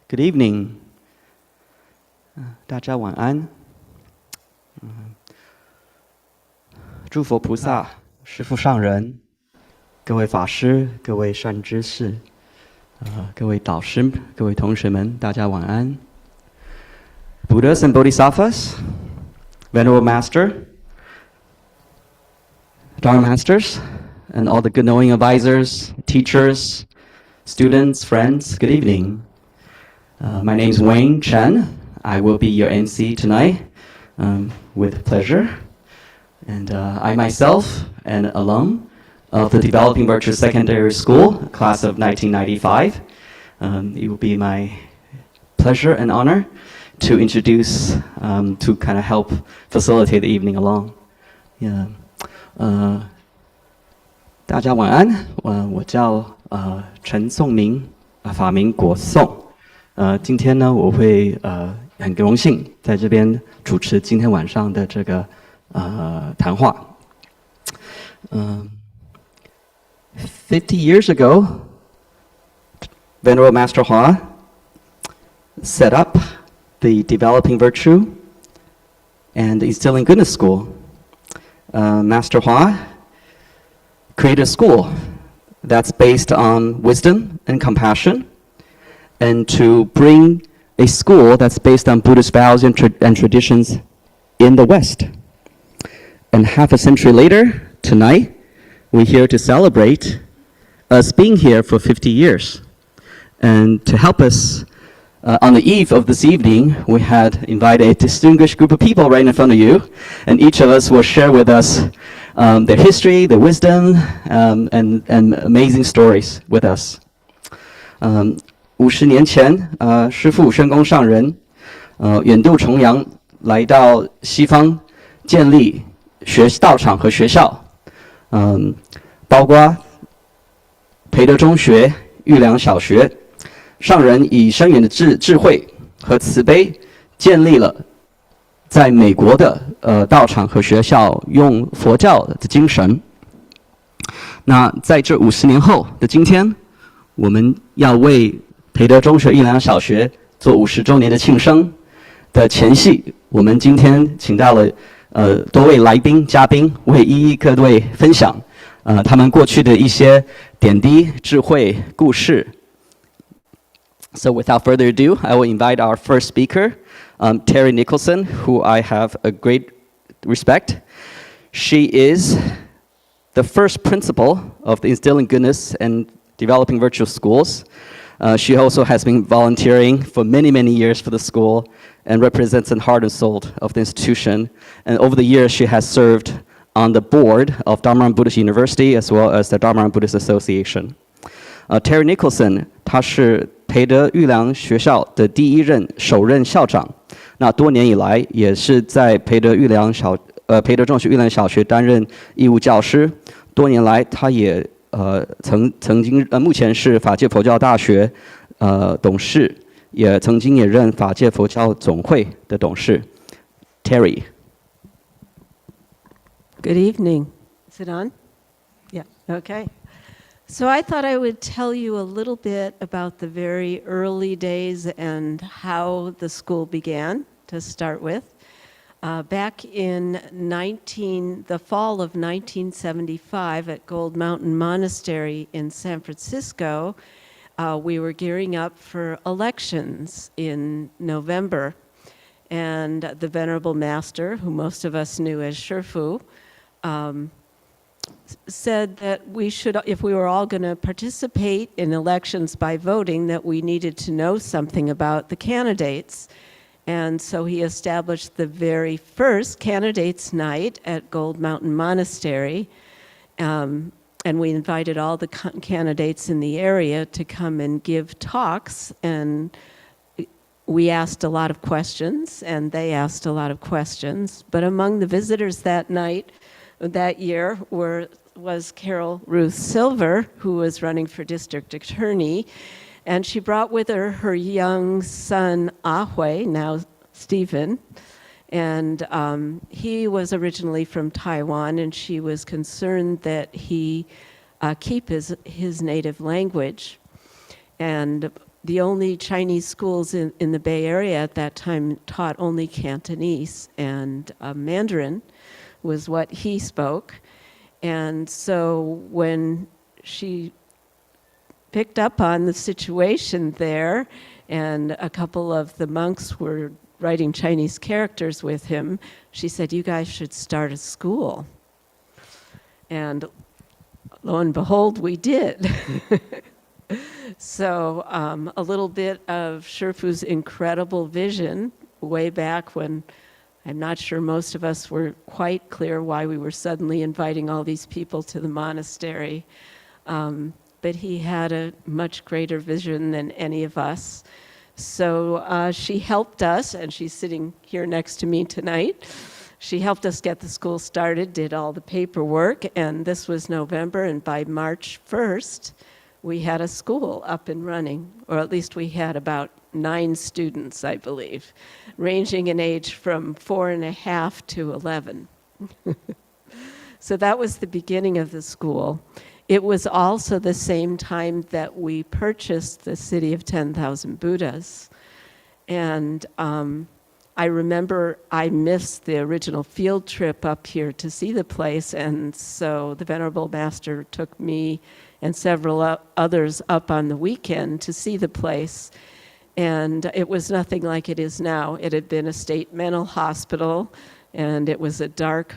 Good evening. 大家晚安。诸佛菩萨、师父上人、各位法师、各位善知识、各位导师、各位同学们，大家晚安。Buddhas and Bodhisattvas, Venerable Master, Dharma Masters, and all the good knowing advisors, teachers, students, friends, good evening. My name is Wayne Chen. I will be your MC tonight with pleasure. And I myself, an alum of the Developing Virtue Secondary School, class of 1995. It will be my pleasure and honor to introduce, to kind of help facilitate the evening along. Yeah. 大家晚安，我叫陈颂明，法名国颂。今天呢，我会很荣幸在这边主持今天晚上的这个谈话。50 years ago, Venerable Master Hua set up the Developing Virtue and Instilling Goodness School. Master Hua created a school that's based on wisdom and compassion, and to bring a school that's based on Buddhist values and traditions in the West. And half a century later, tonight, we're here to celebrate us being here for 50 years. And to help us, on the eve of this evening, we had invited a distinguished group of people right in front of you, and each of us will share with us their history, their wisdom, and amazing stories with us. 50年前，师父宣公上人，远渡重洋来到西方，建立道场和学校，包括培德中学、玉良小学。上人以深远的智慧和慈悲，建立了在美国的道场和学校，用佛教的精神。那在这50年后的今天，我们要为培德中学、玉良小学做50周年的庆生的前夕，我们今天请到了多位来宾、嘉宾，为一一各位分享他们过去的一些点滴、智慧、故事。So without further ado, I will invite our first speaker, Terry Nicholson, who I have a great respect. She is the first principal of the Instilling Goodness and Developing Virtue schools. She also has been volunteering for many, many years for the school and represents the heart and soul of the institution. And over the years, she has served on the board of Dharma Buddhist University as well as the Dharma Buddhist Association. Terry Nicholson, 他是培德玉良学校的首任校长，那多年以来也是在培德中学玉良小学担任义务教师。多年来，他也曾经目前是法界佛教大学董事，也曾经也任法界佛教总会的董事。Terry. Good evening. Is it on? Yeah. Okay. So I thought I would tell you a little bit about the very early days and how the school began, to start with. Back in the fall of 1975 at Gold Mountain Monastery in San Francisco, we were gearing up for elections in November. And the Venerable Master, who most of us knew as Shifu, said that we should, if we were all going to participate in elections by voting, that we needed to know something about the candidates. And so he established the very first candidates night at Gold Mountain Monastery. And we invited all the candidates in the area to come and give talks. And we asked a lot of questions, and they asked a lot of questions. But among the visitors that year was Carol Ruth Silver, who was running for district attorney, and she brought with her her young son Ahui, now Stephen, and he was originally from Taiwan, and she was concerned that he keep his native language. And the only Chinese schools in the Bay Area at that time taught only Cantonese, and Mandarin was what he spoke. And so when she picked up on the situation there, and a couple of the monks were writing Chinese characters with him, she said, "You guys should start a school." And lo and behold, we did. So a little bit of Shifu's incredible vision way back when I'm not sure most of us were quite clear why we were suddenly inviting all these people to the monastery. But he had a much greater vision than any of us. So she helped us, and she's sitting here next to me tonight. She helped us get the school started, did all the paperwork, and this was November, and by March 1st, we had a school up and running, or at least we had about 9 students, I believe, ranging in age from 4.5 to 11. So that was the beginning of the school. It was also the same time that we purchased the city of 10,000 Buddhas. And I remember I missed the original field trip up here to see the place, and so the Venerable Master took me and several others up on the weekend to see the place. And it was nothing like it is now. It had been a state mental hospital, and it was a dark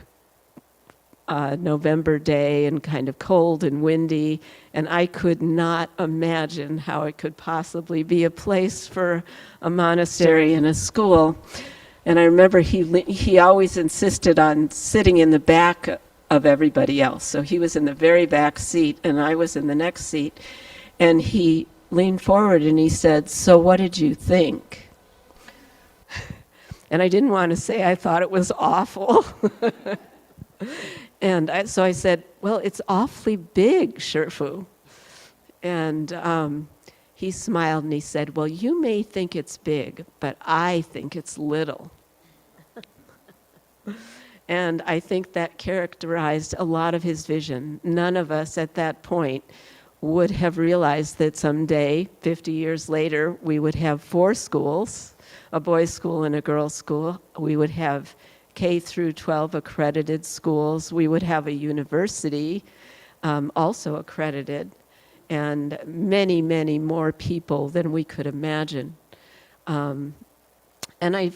November day and kind of cold and windy, and I could not imagine how it could possibly be a place for a monastery and a school. And I remember he always insisted on sitting in the back of everybody else. So he was in the very back seat, and I was in the next seat. And he leaned forward and he said, "So what did you think?" And I didn't want to say I thought it was awful. And so I said, "Well, it's awfully big, Shifu." And he smiled and he said, "Well, you may think it's big, but I think it's little." And I think that characterized a lot of his vision. None of us at that point would have realized that someday, 50 years later, we would have 4 schools, a boys' school and a girls' school. We would have K through 12 accredited schools. We would have a university, also accredited, and many, many more people than we could imagine. And I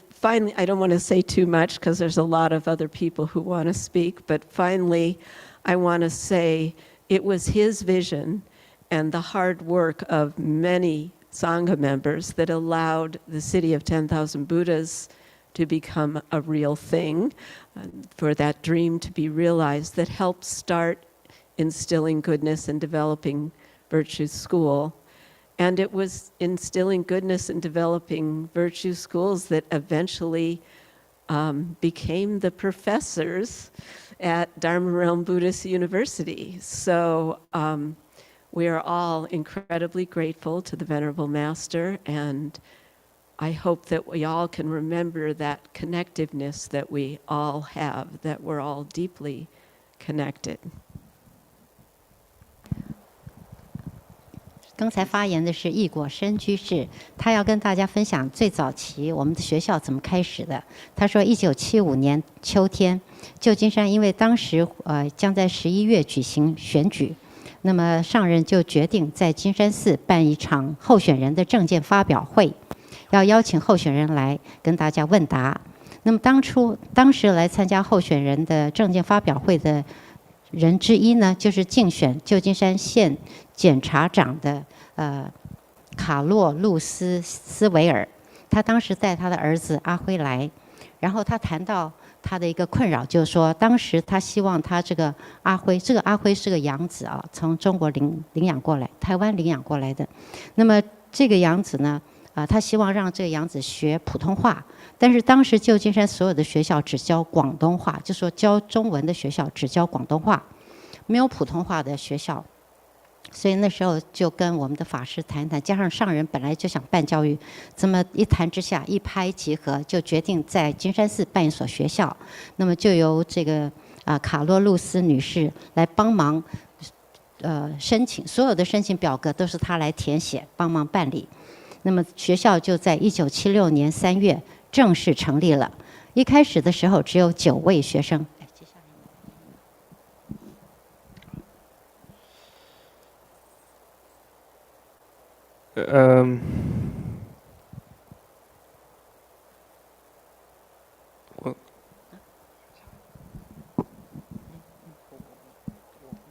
don't want to say too much because there's a lot of other people who want to speak, but finally, I want to say it was his vision and the hard work of many Sangha members that allowed the city of 10,000 Buddhas to become a real thing, for that dream to be realized, that helped start Instilling Goodness and Developing Virtue School. And it was instilling goodness and developing virtue schools that eventually became the professors at Dharma Realm Buddhist University. So we are all incredibly grateful to the Venerable Master, and I hope that we all can remember that connectiveness that we all have, that we're all deeply connected. 刚才发言的是易果生居士，他要跟大家分享最早期我们的学校怎么开始的。他说，1975年秋天，旧金山因为当时将在11月举行选举，那么上人就决定在金山寺办一场候选人的政见发表会，要邀请候选人来跟大家问答。那么当时来参加候选人的政见发表会的人之一呢，就是竞选旧金山县检察长的卡洛路斯维尔。他当时带他的儿子阿辉来，然后他谈到他的一个困扰，就是说当时他希望他这个阿辉是个养子啊，从中国领养过来，台湾领养过来的。那么这个养子呢，他希望让这个养子学普通话，但是当时旧金山所有的学校只教广东话，就说教中文的学校只教广东话，没有普通话的学校。所以那时候就跟我们的法师谈一谈，加上上人本来就想办教育，这么一谈之下一拍即合，就决定在金山寺办一所学校。那么就由这个卡洛露斯女士来帮忙申请，所有的申请表格都是她来填写，帮忙办理。那么学校就在1976年3月正式成立了。一开始的时候只有9位学生。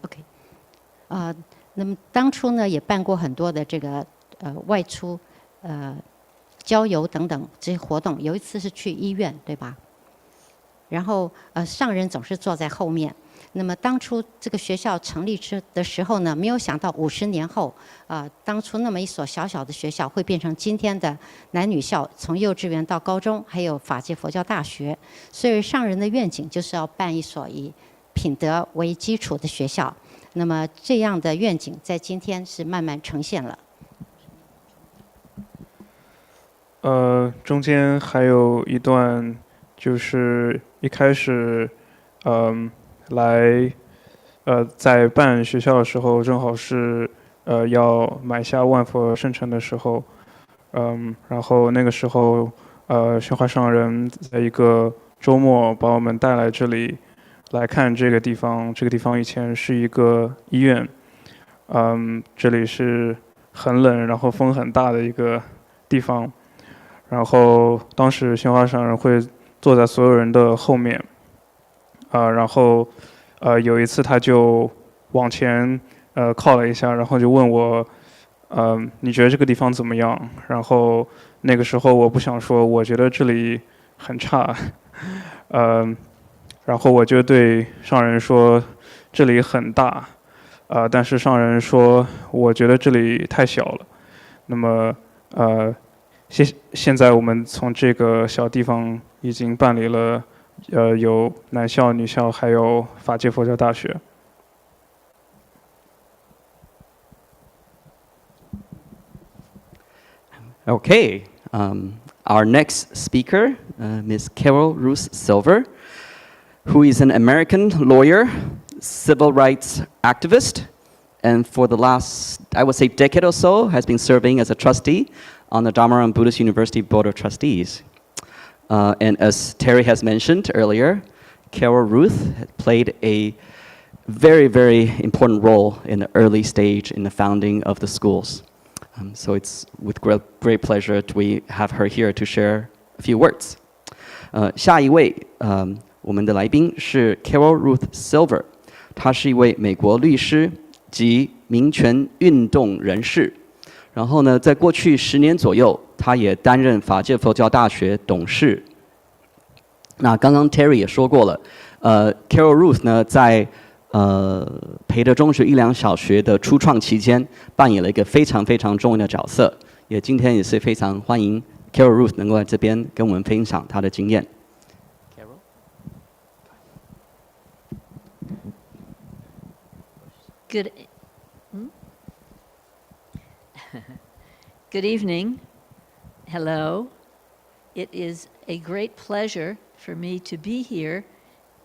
OK， 那么当初呢也办过很多的这个外出郊游等等这些活动。有一次是去医院，对吧？然后上人总是坐在后面。那么当初这个学校成立的时候呢，没有想到50年后，当初那么一所小小的学校会变成今天的男女校，从幼稚园到高中，还有法界佛教大学。所以上人的愿景就是要办一所以品德为基础的学校。那么这样的愿景在今天是慢慢呈现了。中间还有一段，就是一开始，在办学校的时候，正好是要买下万佛圣城的时候，然后那个时候，宣化上人在一个周末把我们带来这里来看这个地方。这个地方以前是一个医院，这里是很冷，然后风很大的一个地方。然后当时宣化上人会坐在所有人的后面，然后有一次他就往前靠了一下，然后就问我，你觉得这个地方怎么样？然后那个时候我不想说，我觉得这里很差，然后我就对上人说这里很大，但是上人说我觉得这里太小了。那么现在我们从这个小地方已经办理了有男校、女校，还有法界佛教大学。Okay, our next speaker, Ms. Carol Ruth Silver, who is an American lawyer, civil rights activist, and for the last, I would say, decade or so, has been serving as a trustee on the Dharmaram Buddhist University Board of Trustees. And as Terry has mentioned earlier, Carol Ruth played a very, very important role in the early stage in the founding of the schools. So it's with great pleasure we have her here to share a few words. 下一位我们的来宾是 Carol Ruth Silver， 她是一位美国律师及民权运动人士。然后呢，在过去10年左右，他也担任法界佛教大学董事。那刚刚 Terry 也说过了，Carol Ruth 呢，在培德中学一良小学的初创期间，扮演了一个非常非常重要的角色。今天也是非常欢迎 Carol Ruth 能够在这边跟我们分享她的经验。Good evening. Hello. It is a great pleasure for me to be here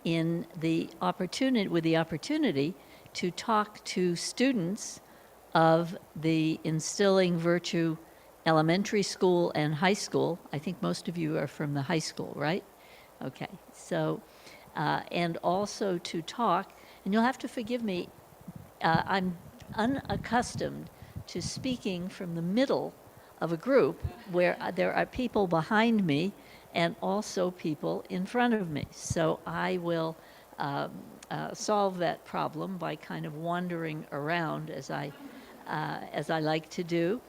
with the opportunity to talk to students of the Instilling Virtue Elementary School and High School. I think most of you are from the high school, right? Okay. So, and also to talk, and you'll have to forgive me, I'm unaccustomed to speaking from the middle of a group where there are people behind me and also people in front of me. So I will solve that problem by kind of wandering around as I like to do.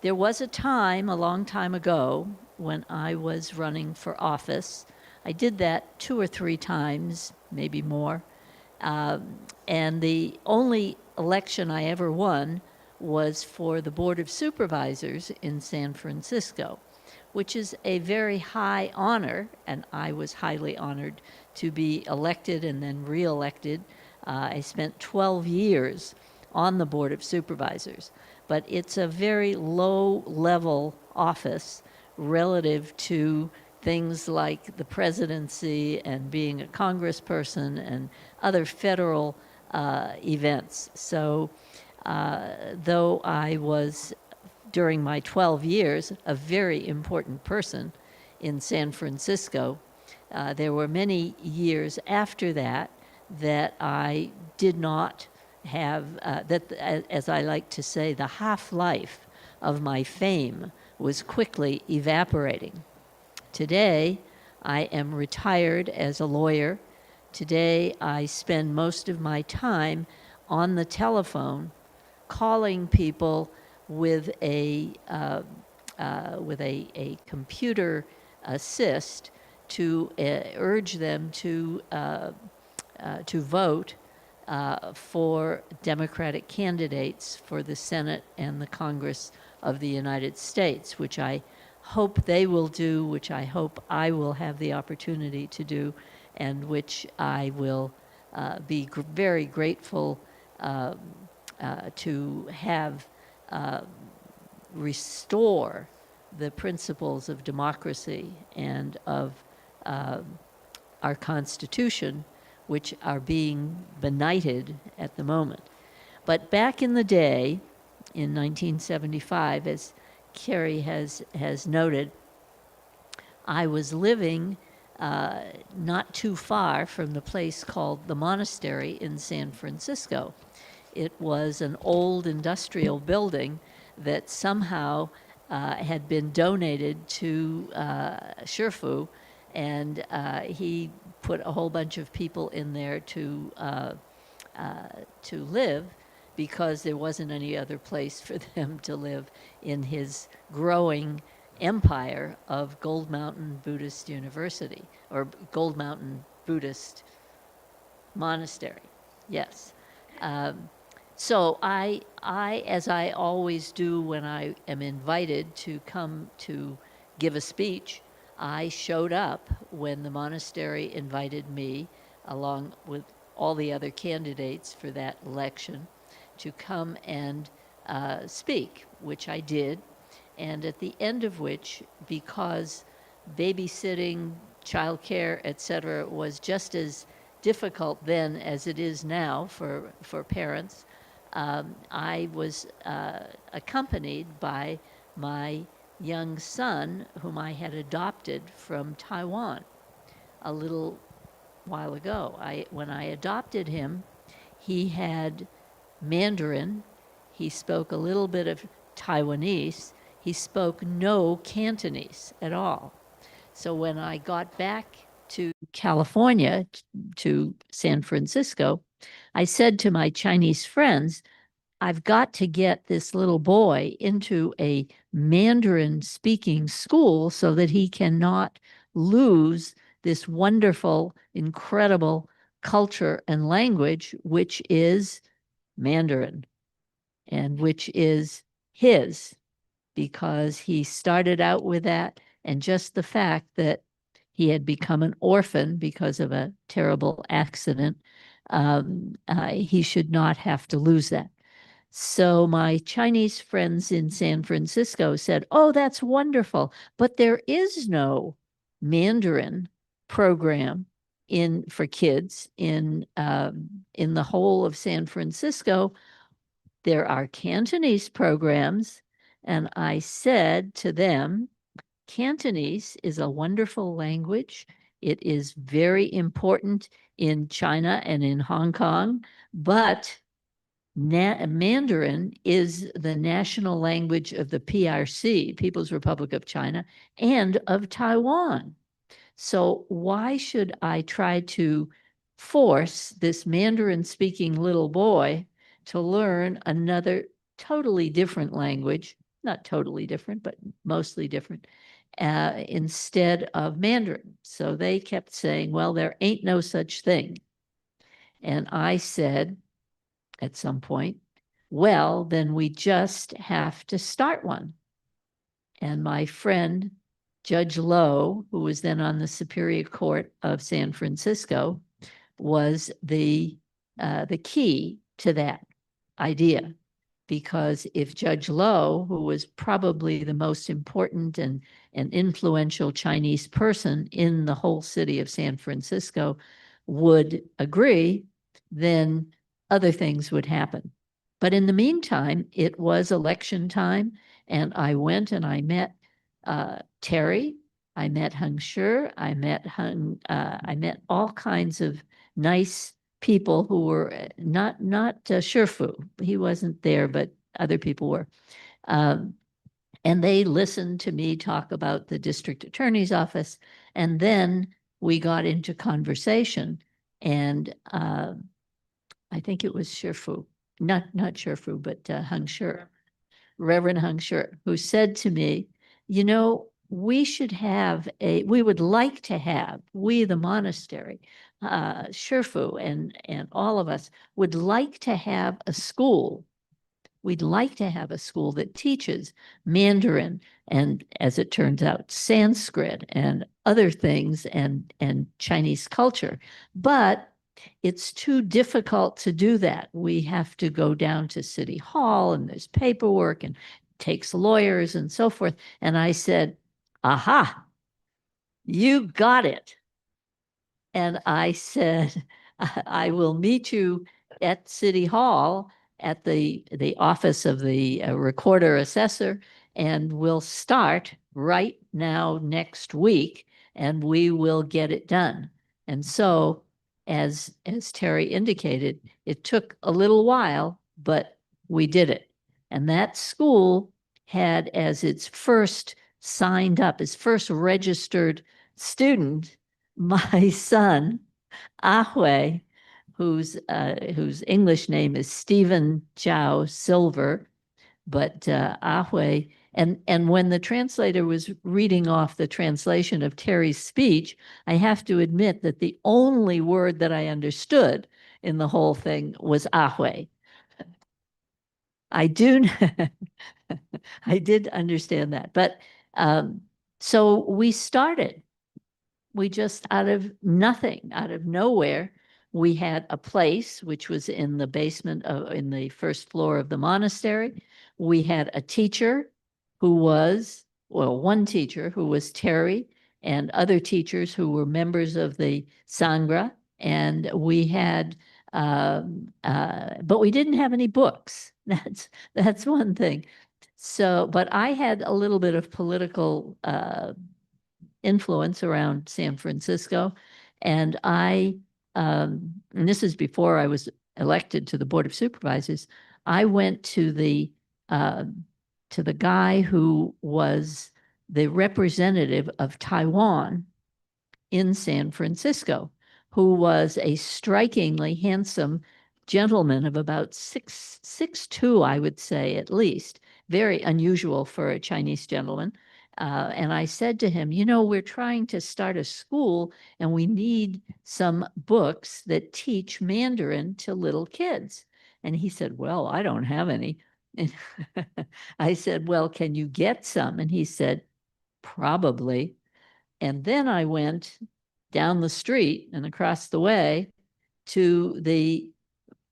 There was a time, a long time ago, when I was running for office. I did that 2 or 3 times, maybe more. And the only election I ever won was for the Board of Supervisors in San Francisco, which is a very high honor, and I was highly honored to be elected and then re-elected. I spent 12 years on the Board of Supervisors, but it's a very low-level office relative to things like the presidency and being a congressperson and other federal events. So though I was during my 12 years, a very important person in San Francisco. There were many years after that that I did not have, as I like to say, the half-life of my fame was quickly evaporating. Today, I am retired as a lawyer. Today, I spend most of my time on the telephone calling people with a computer assist to urge them to vote for Democratic candidates for the Senate and the Congress of the United States, which I hope they will do, which I hope I will have the opportunity to do, and which I will be very grateful to have restore the principles of democracy and of our Constitution, which are being benighted at the moment. But back in the day, in 1975, as Carrie has noted, I was living not too far from the place called the Monastery in San Francisco. It was an old industrial building that somehow had been donated to Shifu, and he put a whole bunch of people in there to live because there wasn't any other place for them to live in his growing empire of Gold Mountain Buddhist University, or Gold Mountain Buddhist Monastery, yes. So I, as I always do when I am invited to come to give a speech, I showed up when the monastery invited me, along with all the other candidates for that election, to come and speak, which I did, and at the end of which, because babysitting, childcare, etc., was just as difficult then as it is now for parents, I was accompanied by my young son, whom I had adopted from Taiwan a little while ago. When I adopted him, he had Mandarin, he spoke a little bit of Taiwanese, he spoke no Cantonese at all. So when I got back to California, to San Francisco, I said to my Chinese friends, I've got to get this little boy into a Mandarin speaking school so that he cannot lose this wonderful, incredible culture and language, which is Mandarin, and which is his, because he started out with that, and just the fact that he had become an orphan because of a terrible accident, he should not have to lose that. So my Chinese friends in San Francisco said, oh, that's wonderful, but there is no Mandarin program for kids in the whole of San Francisco. There are Cantonese programs, and I said to them, Cantonese is a wonderful language. It is very important in China and in Hong Kong, but Mandarin is the national language of the PRC, People's Republic of China, and of Taiwan. So why should I try to force this Mandarin-speaking little boy to learn another totally different language, not totally different, but mostly different, instead of Mandarin? So they kept saying, well, there ain't no such thing. And I said, at some point, well, then we just have to start one. And my friend, Judge Lowe, who was then on the Superior Court of San Francisco, was the key to that idea. Because if Judge Lowe, who was probably the most important and influential Chinese person in the whole city of San Francisco, would agree, then other things would happen. But in the meantime, it was election time, and I went and I met Terry. I met Hung Sure. I met all kinds of nice people who were not Shifu. He wasn't there, but other people were. And they listened to me talk about the district attorney's office. And then we got into conversation. And I think it was Shifu, not Shifu, but Hung Sure, Reverend Hung Sure, who said to me, you know, we would like to have, we the monastery, Shifu and all of us would like to have a school. We'd like to have a school that teaches Mandarin and, as it turns out, Sanskrit and other things and Chinese culture. But it's too difficult to do that. We have to go down to City Hall and there's paperwork and it takes lawyers and so forth. And I said, aha, you got it. And I said, I will meet you at City Hall at the office of the recorder assessor, and we'll start right now next week, and we will get it done. And so, as Terry indicated, it took a little while, but we did it. And that school had as its first signed up, its first registered student, my son, Ahue, whose English name is Stephen Chow Silver, but Ahue. And when the translator was reading off the translation of Terry's speech, I have to admit that the only word that I understood in the whole thing was Ahue. I did understand that, but so we started. We just out of nothing, out of nowhere, we had a place which was in the basement in the first floor of the monastery. We had a teacher who was, well, one teacher who was Terry and other teachers who were members of the Sangha. And we had, but we didn't have any books. That's one thing. So, but I had a little bit of political influence around San Francisco. And and this is before I was elected to the Board of Supervisors, I went to the guy who was the representative of Taiwan in San Francisco, who was a strikingly handsome gentleman of about 6'2", I would say, at least. Very unusual for a Chinese gentleman. And I said to him, you know, we're trying to start a school and we need some books that teach Mandarin to little kids. And he said, well, I don't have any. And I said, well, can you get some? And he said, probably. And then I went down the street and across the way to the,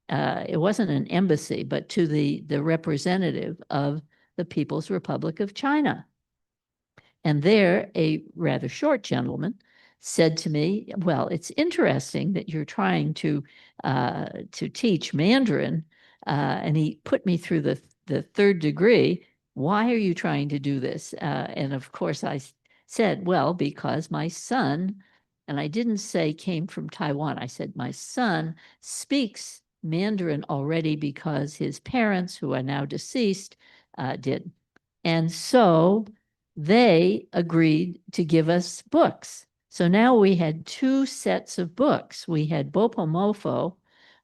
it wasn't an embassy, but to the representative of the People's Republic of China. And there, a rather short gentleman said to me, well, it's interesting that you're trying to teach Mandarin. And he put me through the third degree. Why are you trying to do this? And of course, I said, well, because my son, and I didn't say came from Taiwan. I said, my son speaks Mandarin already because his parents, who are now deceased, did. And so they agreed to give us books. So now we had two sets of books. We had Bopomofo,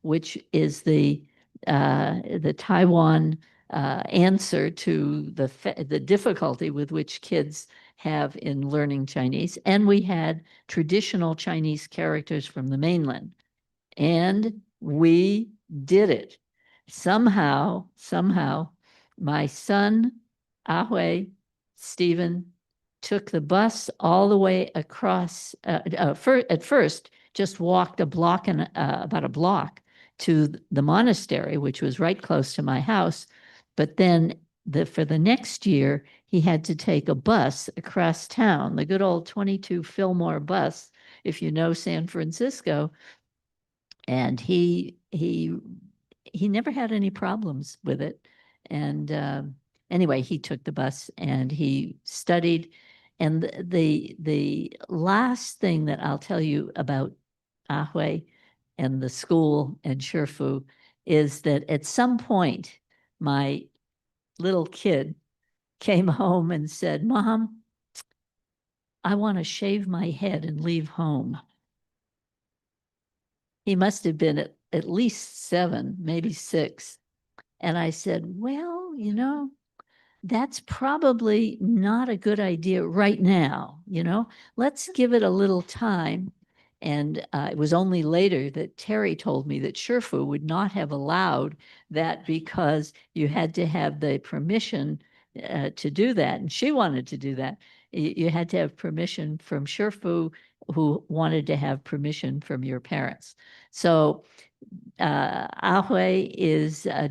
which is the Taiwan answer to the difficulty with which kids have in learning Chinese. And we had traditional Chinese characters from the mainland. And we did it. Somehow, my son, Ahue, Stephen, took the bus all the way across, at first, just walked a block and about a block to the monastery, which was right close to my house. But then for the next year, he had to take a bus across town, the good old 22 Fillmore bus, if you know San Francisco. And he he never had any problems with it. And anyway, he took the bus and he studied. And the last thing that I'll tell you about Ahui and the school and Shifu is that at some point, my little kid came home and said, "Mom, I want to shave my head and leave home." He must have been at least 7, maybe 6. And I said, "Well, you know, that's probably not a good idea right now, you know, let's give it a little time." And it was only later that Terry told me that Shifu would not have allowed that because you had to have the permission to do that. And she wanted to do that. You had to have permission from Shifu, who wanted to have permission from your parents. So Ahui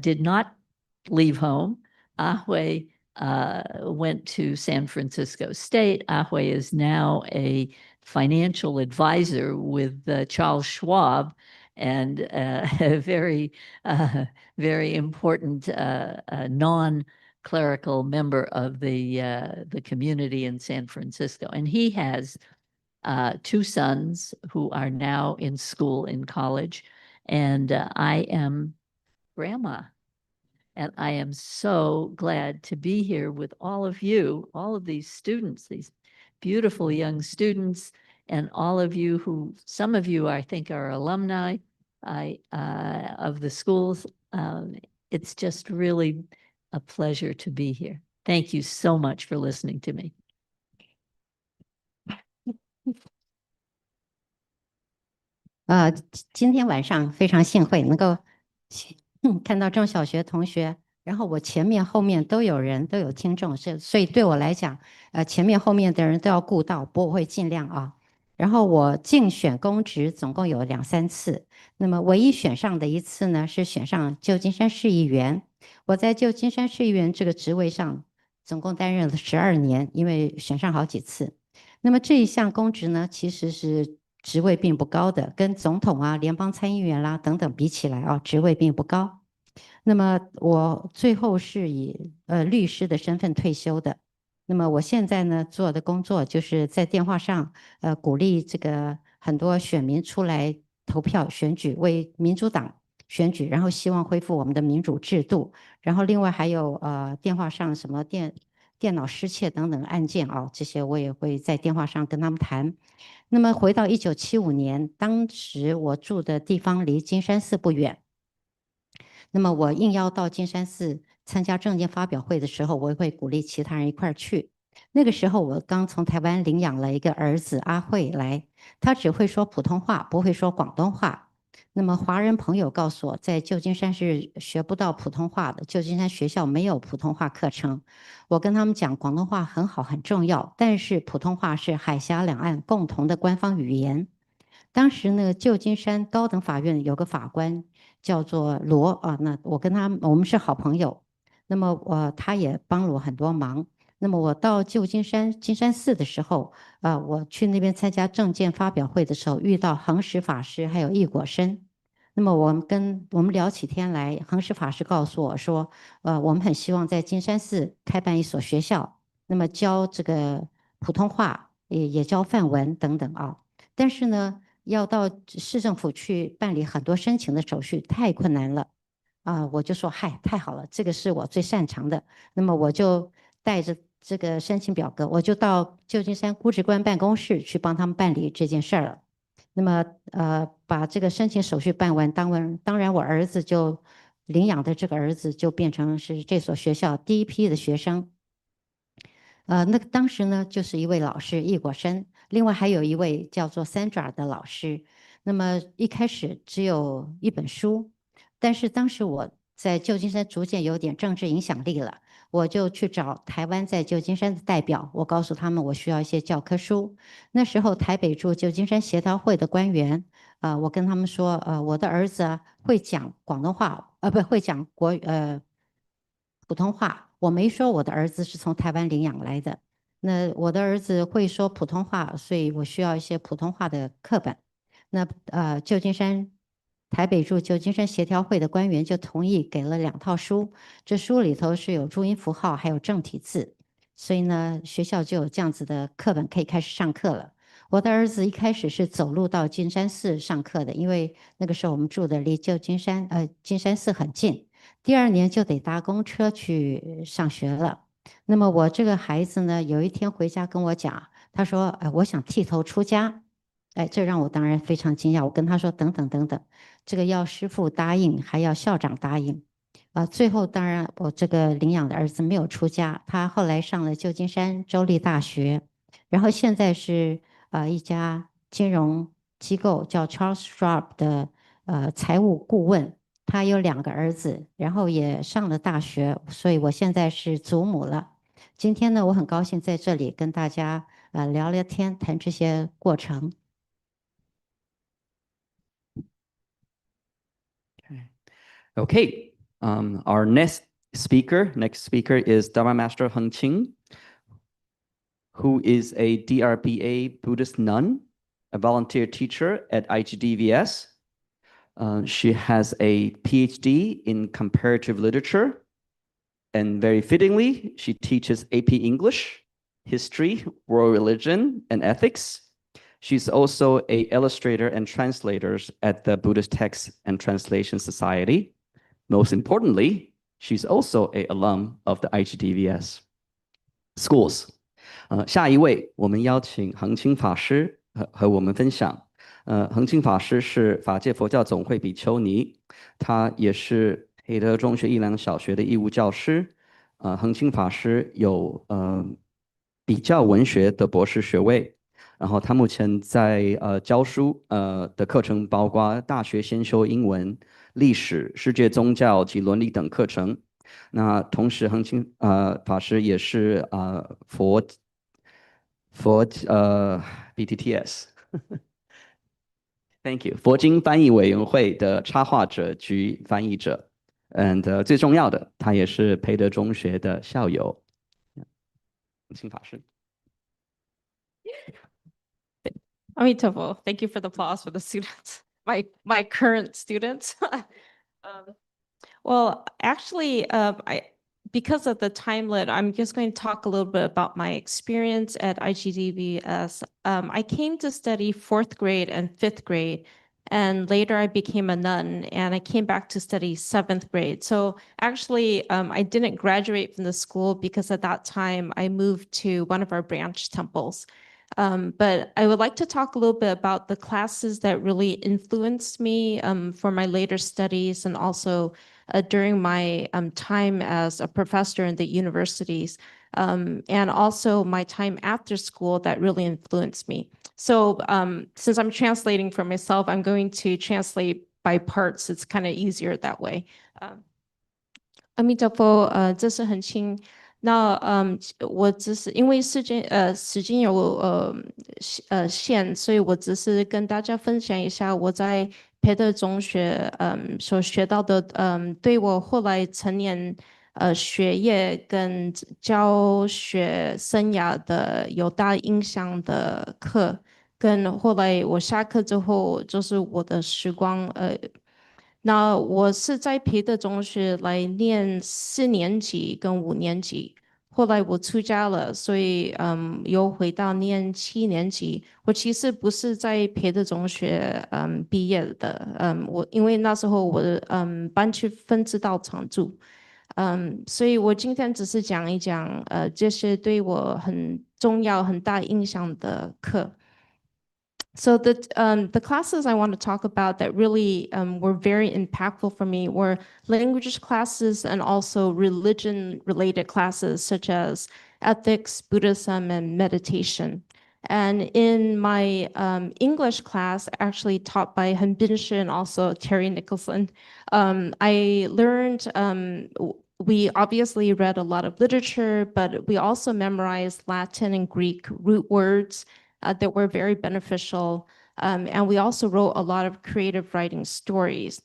did not leave home. Ahui went to San Francisco State. Ahui is now a financial advisor with Charles Schwab, and a very, very important non-clerical member of the community in San Francisco. And he has 2 sons who are now in school, in college, and I am grandma. And I am so glad to be here with all of you, all of these students, these beautiful young students, and all of you who, some of you I think are alumni of the schools. It's just really a pleasure to be here. Thank you so much for listening to me. 今天晚上非常幸会能够看到中小学同学，然后我前面后面都有人，都有听众，所以对我来讲，前面后面的人都要顾到，不过我会尽量啊。然后我竞选公职总共有2、3次，那么唯一选上的一次呢，是选上旧金山市议员。我在旧金山市议员这个职位上，总共担任了12年，因为选上好几次。那么这一项公职呢，其实是职位并不高的，跟总统啊、联邦参议员啦等等比起来啊，职位并不高。那么我最后是以律师的身份退休的。那么我现在呢做的工作就是在电话上鼓励这个很多选民出来投票选举，为民主党选举，然后希望恢复我们的民主制度。然后另外还有电话上什么电脑失窃等等案件啊，这些我也会在电话上跟他们谈。那么回到1975年，当时我住的地方离金山寺不远。那么我应邀到金山寺参加政见发表会的时候，我也会鼓励其他人一块儿去。那个时候我刚从台湾领养了一个儿子阿慧来，他只会说普通话，不会说广东话。那么华人朋友告诉我，在旧金山是学不到普通话的，旧金山学校没有普通话课程。我跟他们讲，广东话很好很重要，但是普通话是海峡两岸共同的官方语言。当时呢，旧金山高等法院有个法官叫做罗啊，那我们是好朋友。那么他也帮了我很多忙。那么我到旧金山金山寺的时候，我去那边参加政见发表会的时候，遇到恒实法师还有易果生。那么我们聊起天来，恒实法师告诉我说，我们很希望在金山寺开办一所学校，那么教这个普通话，也教梵文等等啊。但是呢，要到市政府去办理很多申请的手续，太困难了我就说嗨，太好了，这个是我最擅长的。那么我就带着这个申请表格，我就到旧金山估值官办公室去帮他们办理这件事儿了。那么把这个申请手续办完，当然我儿子就领养的这个儿子就变成是这所学校第一批的学生。那当时呢，就是一位老师易果生，另外还有一位叫做 Sandra 的老师。那么一开始只有一本书，但是当时我在旧金山逐渐有点政治影响力了，我就去找台湾在旧金山的代表，我告诉他们我需要一些教科书。那时候台北驻旧金山协调会的官员，我跟他们说，我的儿子会讲广东话，不会讲普通话。我没说我的儿子是从台湾领养来的，那我的儿子会说普通话，所以我需要一些普通话的课本。那旧金山台北驻旧金山协调会的官员就同意给了2套书，这书里头是有注音符号，还有正体字，所以呢，学校就有这样子的课本可以开始上课了。我的儿子一开始是走路到金山寺上课的，因为那个时候我们住的离旧金山金山寺很近。第2年就得搭公车去上学了。那么我这个孩子呢，有一天回家跟我讲，他说：“我想剃头出家。”这让我当然非常惊讶。我跟他说：“等等等等，这个要师父答应，还要校长答应。”最后当然我这个领养的儿子没有出家，他后来上了旧金山州立大学，然后现在是一家金融机构叫 Charles Schwab 的财务顾问。他有2个儿子，然后也上了大学，所以我现在是祖母了。今天呢，我很高兴在这里跟大家聊聊天，谈这些过程。Okay. Our next speaker is Dharma Master Heng Qing, who is a DRBA Buddhist nun, a volunteer teacher at IGDVS. She has a PhD in comparative literature, and very fittingly, she teaches AP English, history, world religion, and ethics. She's also an illustrator and translator at the Buddhist Text and Translation Society. Most importantly, she's also an alum of the IGDVS schools. 下一位，我们邀请恒清法师和我们分享。恒清法师是法界佛教总会比丘尼，他也是培德中学义良小学的义务教师。恒清法师有比较文学的博士学位，然后他目前在教书的课程包括大学先修英文、历史、世界宗教及伦理等课程。那同时，恒清法师也是BTTS Thank you 佛经翻译委员会的插画者及翻译者，and 最重要的，他也是培德中学的校友。恒清法师。Amitabha, thank you for the applause for the students, my current students. Well, actually, because of the time limit, I'm just going to talk a little bit about my experience at IGDVS. I came to study 4th grade and 5th grade, and later I became a nun, and I came back to study 7th grade. So actually, I didn't graduate from the school because at that time I moved to one of our branch temples. But I would like to talk a little bit about the classes that really influenced me for my later studies, and also during my time as a professor in the universities, and also my time after school that really influenced me. So since I'm translating for myself, I'm going to translate by parts. It's kind of easier that way. 阿弥陀佛，这是很轻。那我只是因为时间有限，所以我只是跟大家分享一下我在培德中学所学到的对我后来成年学业跟教学生涯的有大影响的课，跟后来我下课之后就是我的时光那我是在培德中学来念4年级跟5年级，后来我出家了，所以又回到念7年级。我其实不是在培德中学毕业的，我因为那时候我搬去分支道场住，所以我今天只是讲一讲这些对我很重要、很大影响的课。So the classes I want to talk about that really were very impactful for me were language classes and also religion-related classes such as ethics, Buddhism, and meditation. And in my English class, actually taught by Han Bin-shi and also Terry Nicholson, I learned we obviously read a lot of literature, but we also memorized Latin and Greek root words that were very beneficial. And we also wrote a lot of creative writing stories.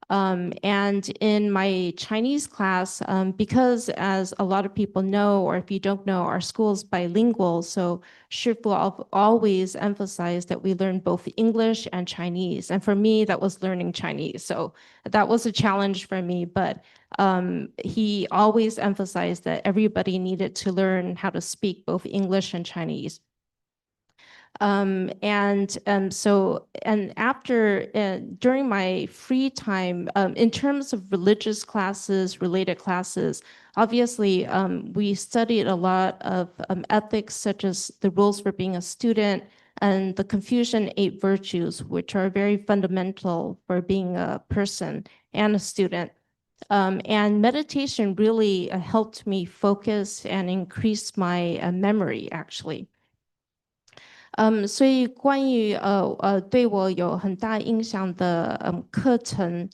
And in my Chinese class, because as a lot of people know, or if you don't know, our school is bilingual, so Shifu always emphasized that we learn both English and Chinese. And for me, that was learning Chinese. So that was a challenge for me, but he always emphasized that everybody needed to learn how to speak both English and Chinese. During my free time, in terms of religious classes, related classes, obviously we studied a lot of ethics, such as the rules for being a student and the Confucian 8 virtues, which are very fundamental for being a person and a student. And meditation really helped me focus and increase my memory, actually. 所以关于对我有很大影响的课程，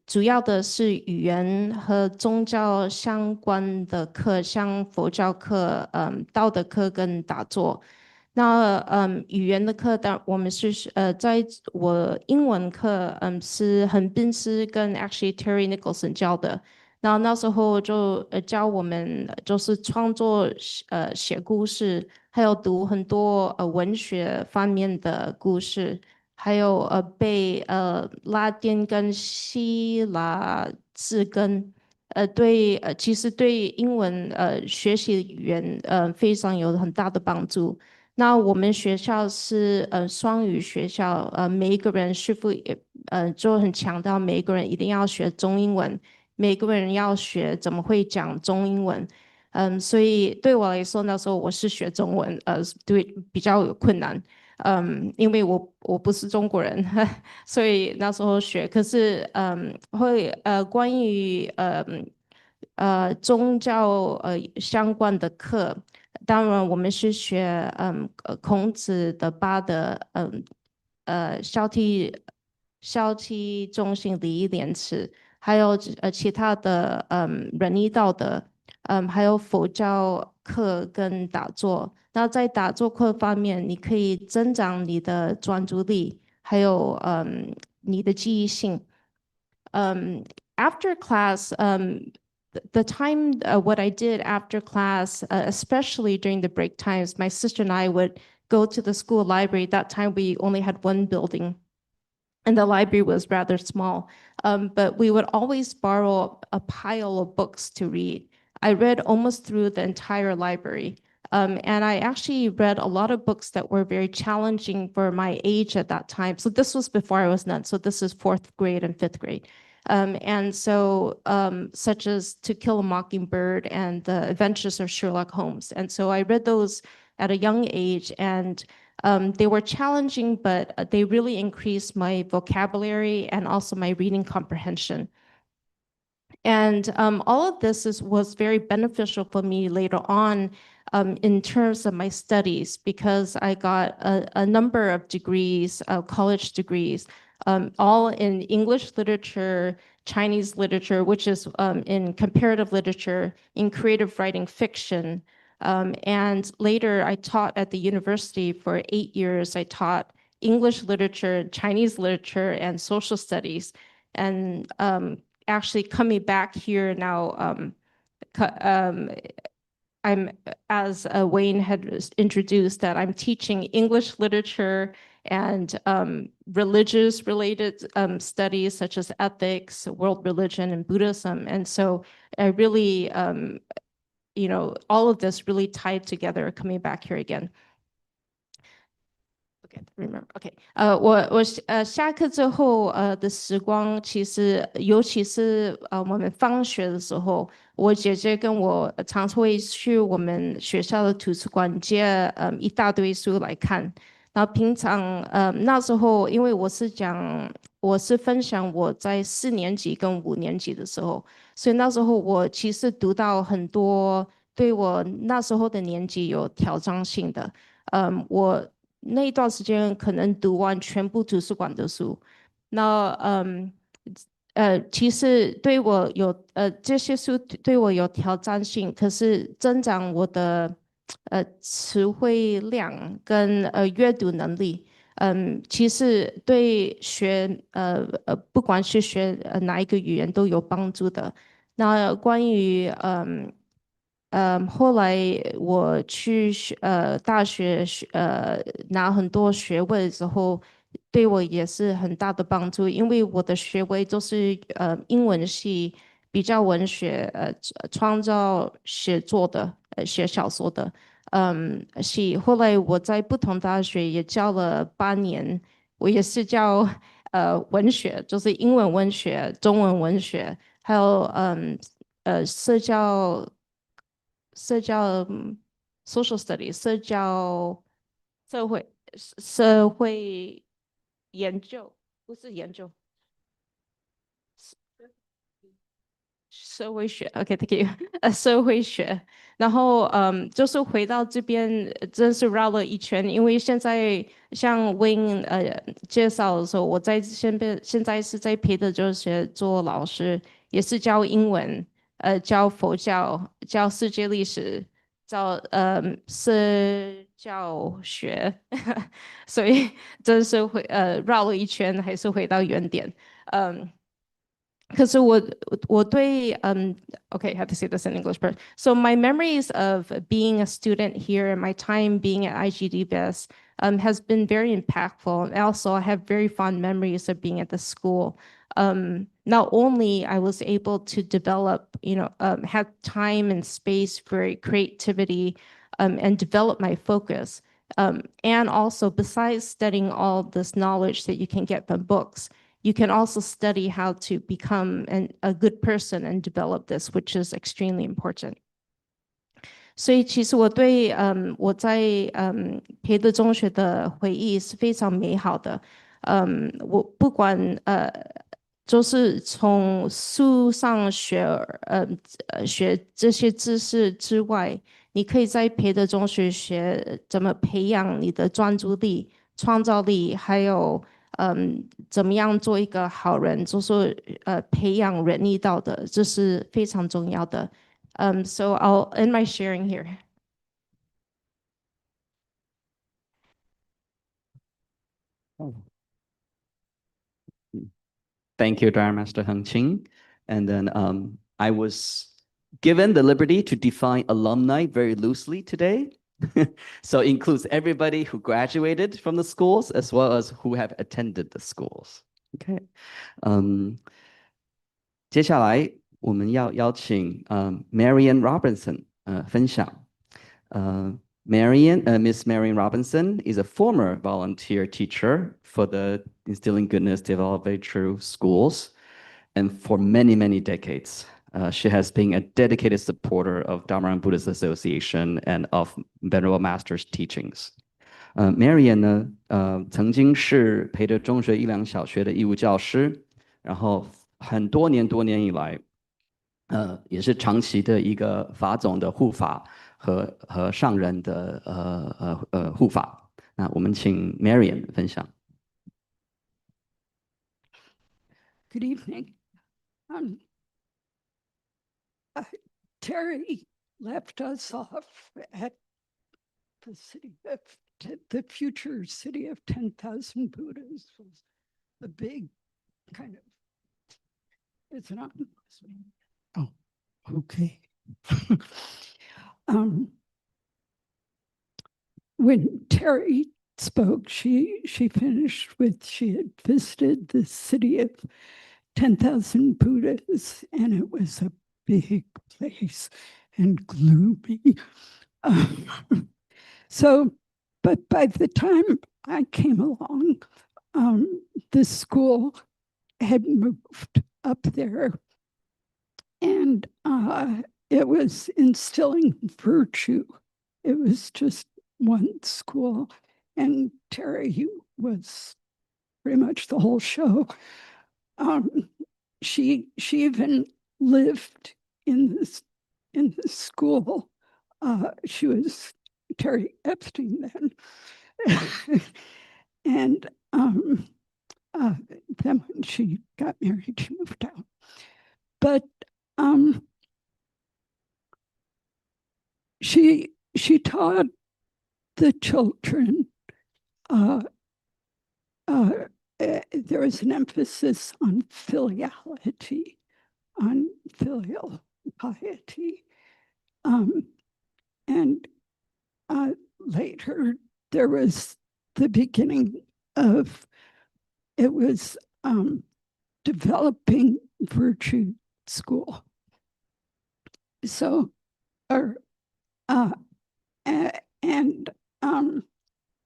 主要的是语言和宗教相关的课，像佛教课、道德课跟打坐。那语言的课，我们是在我英文课，是横滨师跟 actually Terry Nicholson 教的。然后那时候就教我们就是创作写故事，还有读很多文学方面的故事，还有背拉丁跟希腊字根，其实对英文学习语言非常有很大的帮助。那我们学校是双语学校，每一个人师傅也就很强调每一个人一定要学中英文。每个人要学怎么会讲中英文，所以对我来说那时候我是学中文，对比较有困难，因为我不是中国人，所以那时候学，可是关于宗教相关的课，当然我们是学孔子的八德，孝悌忠信礼义廉耻。还有其他的仁义道德，还有佛教课跟打坐。那在打坐课方面，你可以增长你的专注力，还有你的记忆性。After class, the time what I did after class, especially during the break times, my sister and I would go to the school library. That time we only had one building. And the library was rather small, but we would always borrow a pile of books to read. I read almost through the entire library. And I actually read a lot of books that were very challenging for my age at that time. So this was before I was nun. So this is 4th grade and 5th grade. Such as To Kill a Mockingbird and The Adventures of Sherlock Holmes. And so I read those at a young age, and they were challenging, but they really increased my vocabulary and also my reading comprehension. And all of this was very beneficial for me later on in terms of my studies, because I got a number of degrees, college degrees, all in English literature, Chinese literature, which is in comparative literature, in creative writing fiction. And later I taught at the university for 8 years. I taught English literature, Chinese literature, and social studies. And actually coming back here now, I'm, as Wayne had introduced, that I'm teaching English literature and religious related studies such as ethics, world religion, and Buddhism. And so I really, all of this really tied together coming back here again. Okay, remember. Okay, 我下课之后的时光，其实尤其是我们放学的时候，我姐姐跟我常常会去我们学校的图书馆借一大堆书来看。然后平常那时候，因为我是分享我在4年级跟5年级的时候，所以那时候我其实读到很多对我那时候的年纪有挑战性的。我那一段时间可能读完全部图书馆的书，那其实对我有这些书对我有挑战性，可是增长我的词汇量跟阅读能力。其实对不管是学哪一个语言都有帮助的。那关于后来我去大学拿很多学位之后，对我也是很大的帮助，因为我的学位都是英文系比较文学创造写作的写小说的。是后来我在不同大学也教了8年，我也是教文学，就是英文文学、中文文学，还有social studies 社会研究，不是研究。社会学，OK，thank you，社会学，然后就是回到这边，真是绕了一圈，因为现在像 Win 介绍的时候，我现在是在培德中学做老师，也是教英文，教佛教，教世界历史，教社教学，所以真是绕了一圈，还是回到原点，可是我对okay, I have to say this in English first. So my memories of being a student here and my time being at IGDVS has been very impactful. And also, I have very fond memories of being at the school. Not only I was able to develop, have time and space for creativity and develop my focus. And also, besides studying all this knowledge that you can get from books, you can also study how to become a good person and develop this, which is extremely important. 所以其实我在培德中学的回忆是非常美好的。我不管就是从书上学这些知识之外，你可以在培德中学学怎么培养你的专注力、创造力，还有怎么样做一个好人，就是培养仁义道德，这是非常重要的。So I'll end my sharing here. Thank you, Dharma Master Heng Qing. And then I was given the liberty to define alumni very loosely today. So it includes everybody who graduated from the schools as well as who have attended the schools. Okay. 接下来我们要邀请Marian Robinson 分享。Miss Marian Robinson is a former volunteer teacher for the Instilling Goodness, Develop Virtue schools, and for many, many decades. She has been a dedicated supporter of Dharma and Buddhist Association and of Venerable Master's teachings. Marian 呢，曾经是培德中学一良小学的义务教师，然后很多年以来，也是长期的一个法总的护法和上人的护法。那我们请 Marian 分享。Good evening. Terry left us off at the the future city of 10,000 Buddhas was a big kind of, it's not, oh, okay. When Terry spoke, she finished with, she had visited the city of 10,000 Buddhas, and it was a big place and gloomy. So, but by the time I came along, the school had moved up there, and it was instilling virtue. It was just one school, and Terry was pretty much the whole show. She even lived in the school. She was Terry Epstein then. And then when she got married, she moved out. But she taught the children there was an emphasis on filiality, on filial piety. And later, there was the beginning of, it was developing virtue school. So,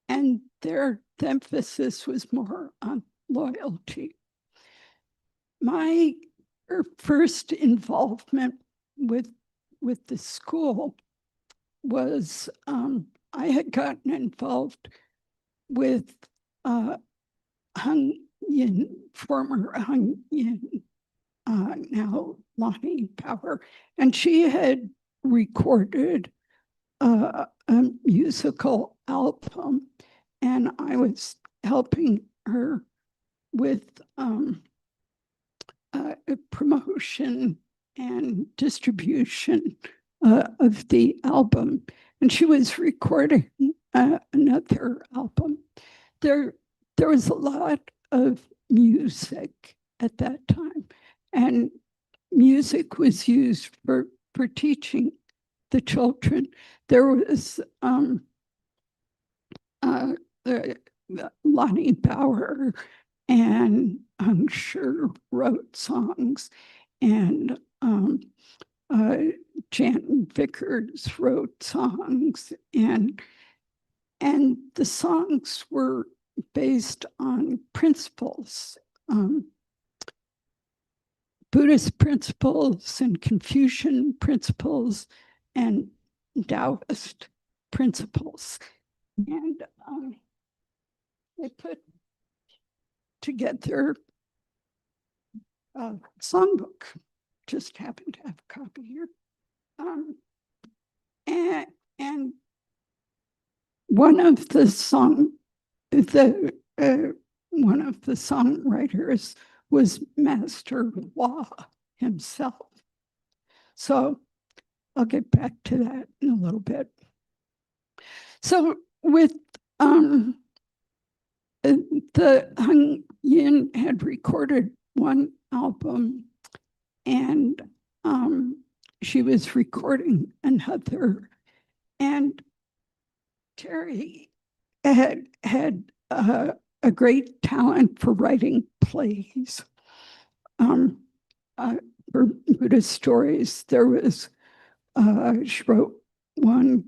and their emphasis was more on loyalty. My first involvement with the school was I had gotten involved with Hung Yin, former Hung Yin, now Lonnie Power, and she had recorded a musical album, and I was helping her with promotion and distribution of the album. And she was recording another album. There was a lot of music at that time, and music was used for teaching the children. There was Lonnie Bauer and Sure wrote songs, and Jan Vickers wrote songs, and the songs were based on principles, Buddhist principles and Confucian principles and Taoist principles. And they put together a songbook. Just happen to have a copy here. And one of the songwriters was Master Hua himself. So I'll get back to that in a little bit. So with the Hung Yin had recorded one album, and she was recording another, and Terry had a great talent for writing plays. For Buddhist stories, there was she wrote one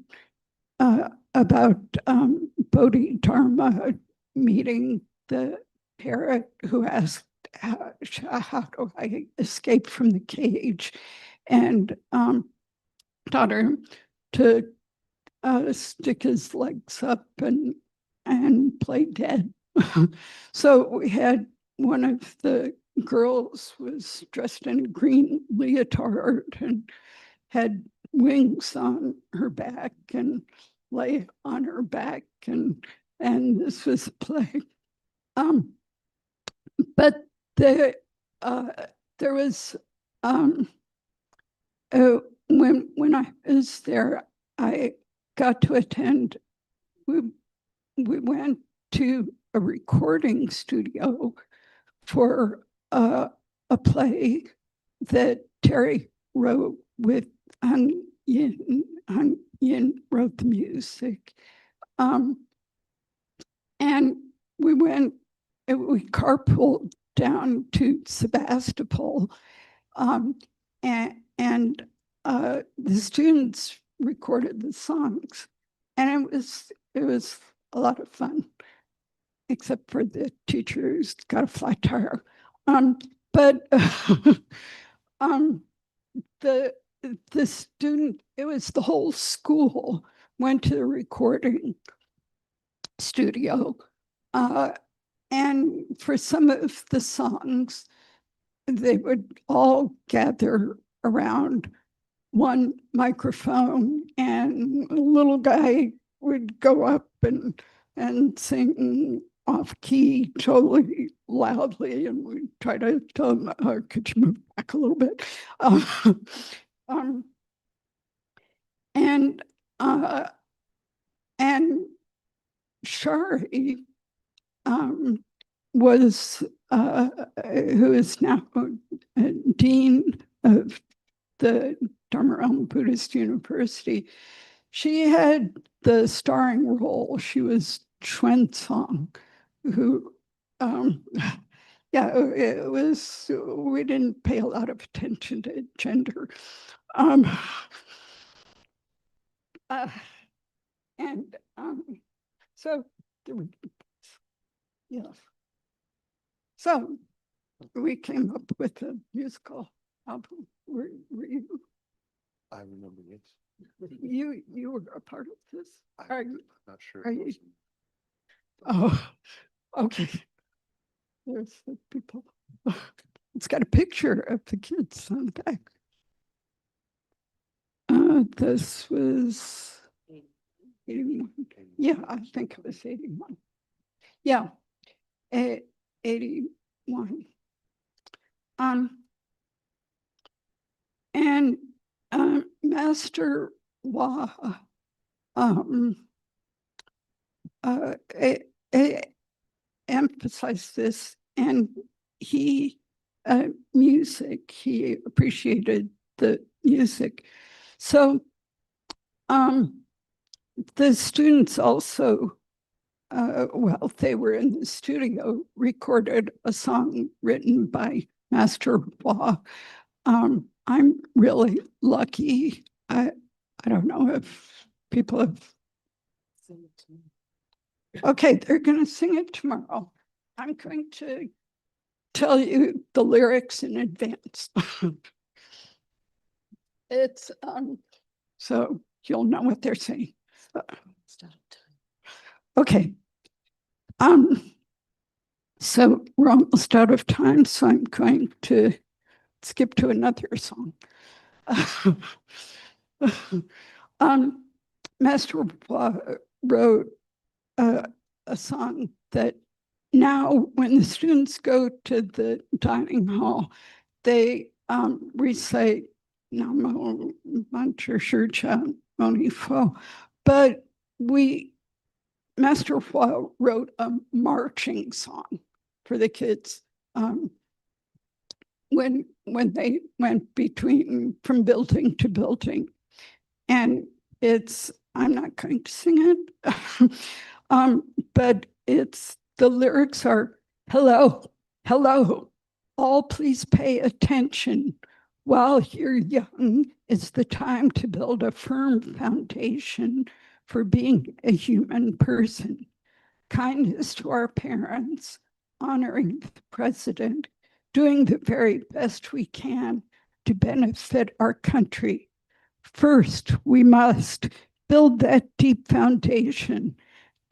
about Bodhidharma meeting the parrot who asked, how do I escape from the cage? And taught her to stick his legs up and play dead. So we had one of the girls was dressed in a green leotard and had wings on her back and lay on her back, and this was a play. But there was when I was there, I got to attend. We went to a recording studio for a play that Terry wrote with Hung Yin. Hung Yin wrote the music, and we carpooled down to Sebastopol, and the students recorded the songs, and it was a lot of fun, except for the teacher who's got a flat tire. But the student, it was the whole school went to the recording studio, and for some of the songs, they would all gather around one microphone, and a little guy would go up and sing off key totally loudly, and we try to tell them, could you move back a little bit? And Shari was who is now dean of the Dharma Realm Buddhist University. She had the starring role. She was Chuan Song, who, yeah, it was, we didn't pay a lot of attention to gender. Um, and so, yeah. So we came up with a musical album. Were you? I remember it. You were a part of this? Are you? Not sure. Are you? Oh, okay. There's the people. It's got a picture of the kids on the back. This was 81. Yeah, I think it was 81. Yeah, 81. And Master Wah emphasized this, and he music. He appreciated the music. So the students also, while they were in the studio, recorded a song written by Master Wah. I'm really lucky. I don't know if people have. Okay, they're going to sing it tomorrow. I'm going to tell you the lyrics in advance. It's so you'll know what they're saying. Okay. So we're almost out of time, so I'm going to skip to another song. Master wrote a song that now when the students go to the dining hall, they recite Namo Mantra Shurcha Moni Fo. But Master Hua wrote a marching song for the kids when they went from building to building. And I'm not going to sing it, but the lyrics are, hello, hello, all please pay attention. While you're young, it's the time to build a firm foundation for being a human person. Kindness to our parents, honoring the president, doing the very best we can to benefit our country. First, we must build that deep foundation.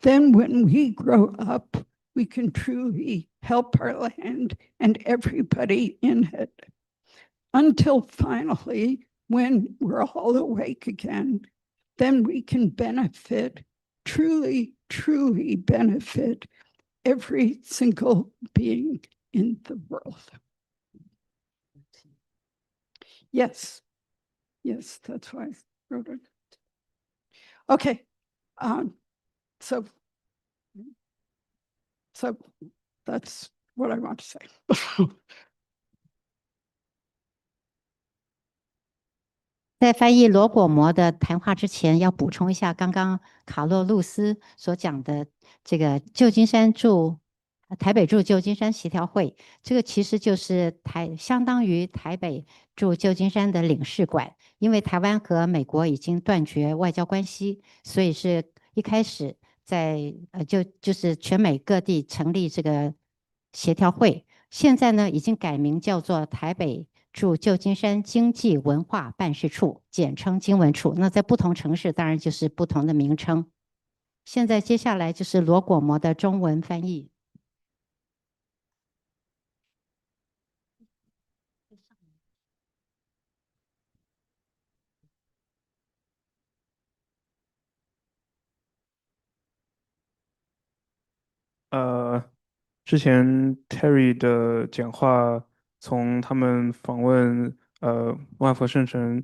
Then when we grow up, we can truly help our land and everybody in it. Until finally, when we're all awake again, then we can benefit, truly, truly benefit every single being in the world. Yes, that's why I wrote it. Okay, so that's what I want to say. 在翻译罗果摩的谈话之前，要补充一下刚刚卡洛露斯所讲的这个台北驻旧金山协调会，这个其实就是相当于台北驻旧金山的领事馆，因为台湾和美国已经断绝外交关系，所以是一开始在就是全美各地成立这个协调会，现在呢已经改名叫做台北驻旧金山经济文化办事处，简称经文处。那在不同城市当然就是不同的名称。现在接下来就是罗果摩的中文翻译。之前 Terry 的讲话，从他们访问万佛圣城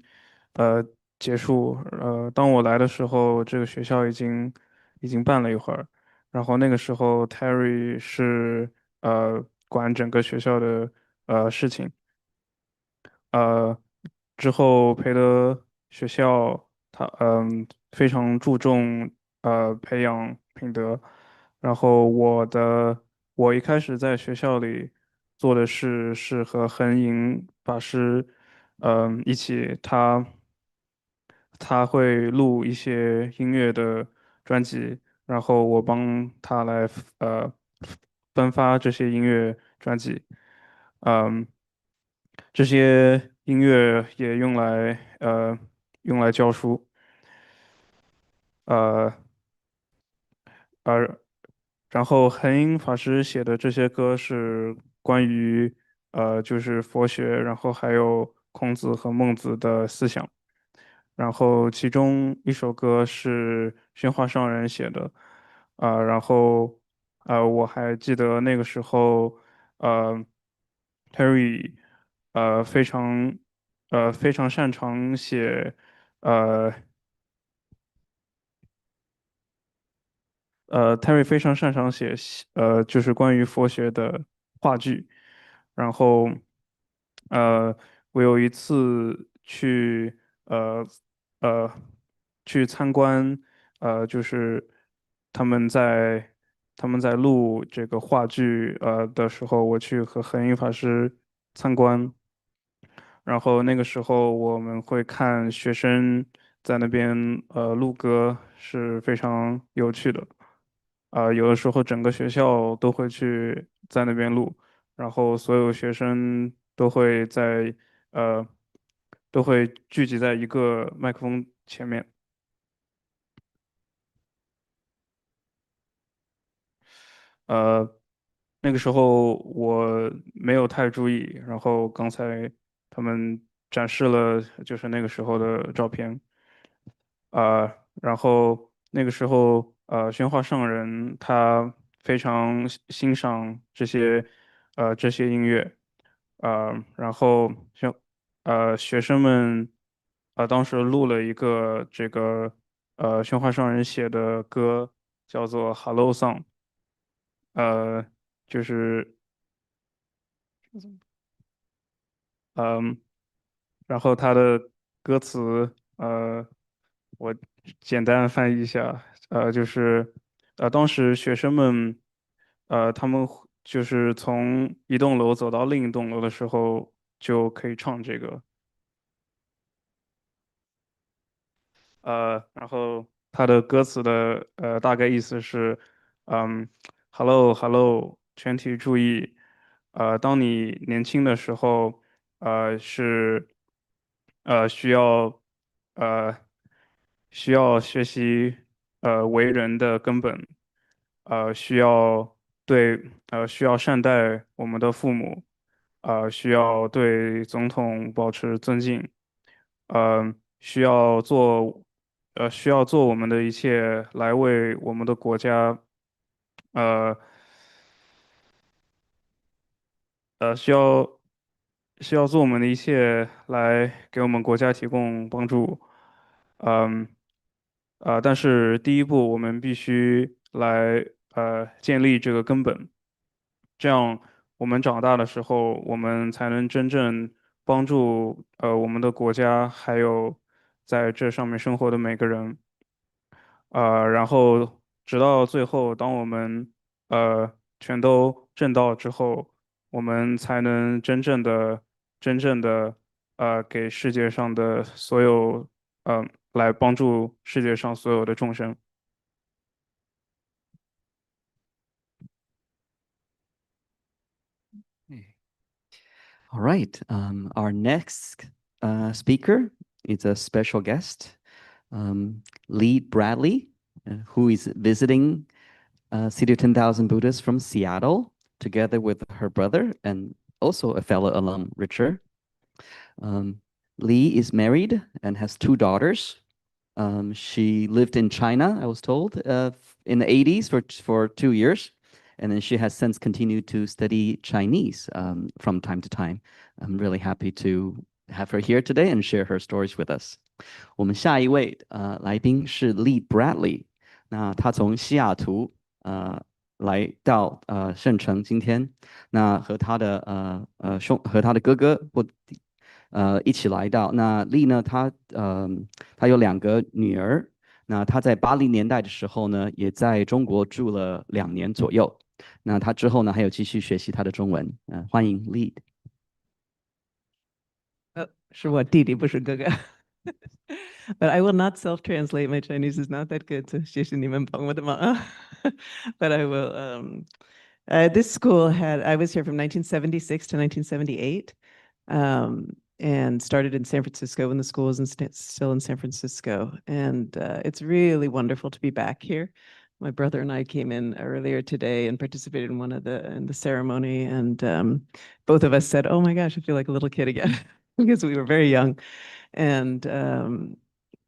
结束，当我来的时候，这个学校已经办了一会儿，然后那个时候 Terry 是管整个学校的事情。之后培德学校非常注重培养品德，然后我一开始在学校里做的事是和恒盈法师一起他会录一些音乐的专辑，然后我帮他来呃分发这些音乐专辑。嗯，这些音乐也用来教书。呃呃，然后恒英法师写的这些歌是关于就是佛学，然后还有孔子和孟子的思想。然后其中一首歌是宣化上人写的。然后我还记得那个时候呃 Terry 非常擅长写呃Terry 非常擅长写就是关于佛学的话剧。然后我有一次呃呃去参观就是他们在他们在录这个话剧的时候，我去和恒英法师参观。然后那个时候我们会看学生在那边录歌，是非常有趣的。有的时候整个学校都会去在那边录，然后所有学生呃都会聚集在一个麦克风前面。呃，那个时候我没有太注意，然后刚才他们展示了就是那个时候的照片。然后那个时候宣化上人他非常欣赏这些音乐。然后学生们当时录了一个这个宣化上人写的歌，叫做《Hello Song》。呃，就是嗯，然后他的歌词我简单翻译一下。就是当时学生们他们就是从一栋楼走到另一栋楼的时候就可以唱这个。然后它的歌词的大概意思是，嗯，Hello Hello，全体注意。当你年轻的时候，是需要呃需要学习为人的根本。需要需要善待我们的父母。需要对总统保持尊敬。需要需要做我们的一切来为我们的国家，呃需要做我们的一切来给我们国家提供帮助。嗯但是第一步我们必须来建立这个根本，这样我们长大的时候，我们才能真正帮助我们的国家，还有在这上面生活的每个人。然后直到最后，当我们全都挣到之后，我们才能真正的给世界上的所有来帮助世界上所有的众生。All right. Our next speaker is a special guest, Lee Bradley, who is visiting City of 10,000 Buddhists from Seattle, together with her brother and also a fellow alum, Richard. Lee is married and has two daughters. She lived in China, I was told, in the 80s for 2 years. And then she has since continued to study Chinese from time to time. I'm really happy to have her here today and share her stories with us. 我们下一位来宾是 Lee Bradley，那他从西雅图来到圣城今天，那和他的和他的哥哥一起来到。那丽呢，她有2个女儿，那她在80年代的时候呢，也在中国住了2年左右。那她之后呢，还有继续学习她的中文。欢迎 Lead。是我弟弟，不是哥哥。But I will not self-translate. My Chinese is not that good, so 谢谢你们帮我的忙。But I will. This school I was here from 1976 to 1978, and started in San Francisco when the school was still in San Francisco. And it's really wonderful to be back here. My brother and I came in earlier today and participated in in the ceremony, and both of us said, "Oh my gosh, I feel like a little kid again," because we were very young, and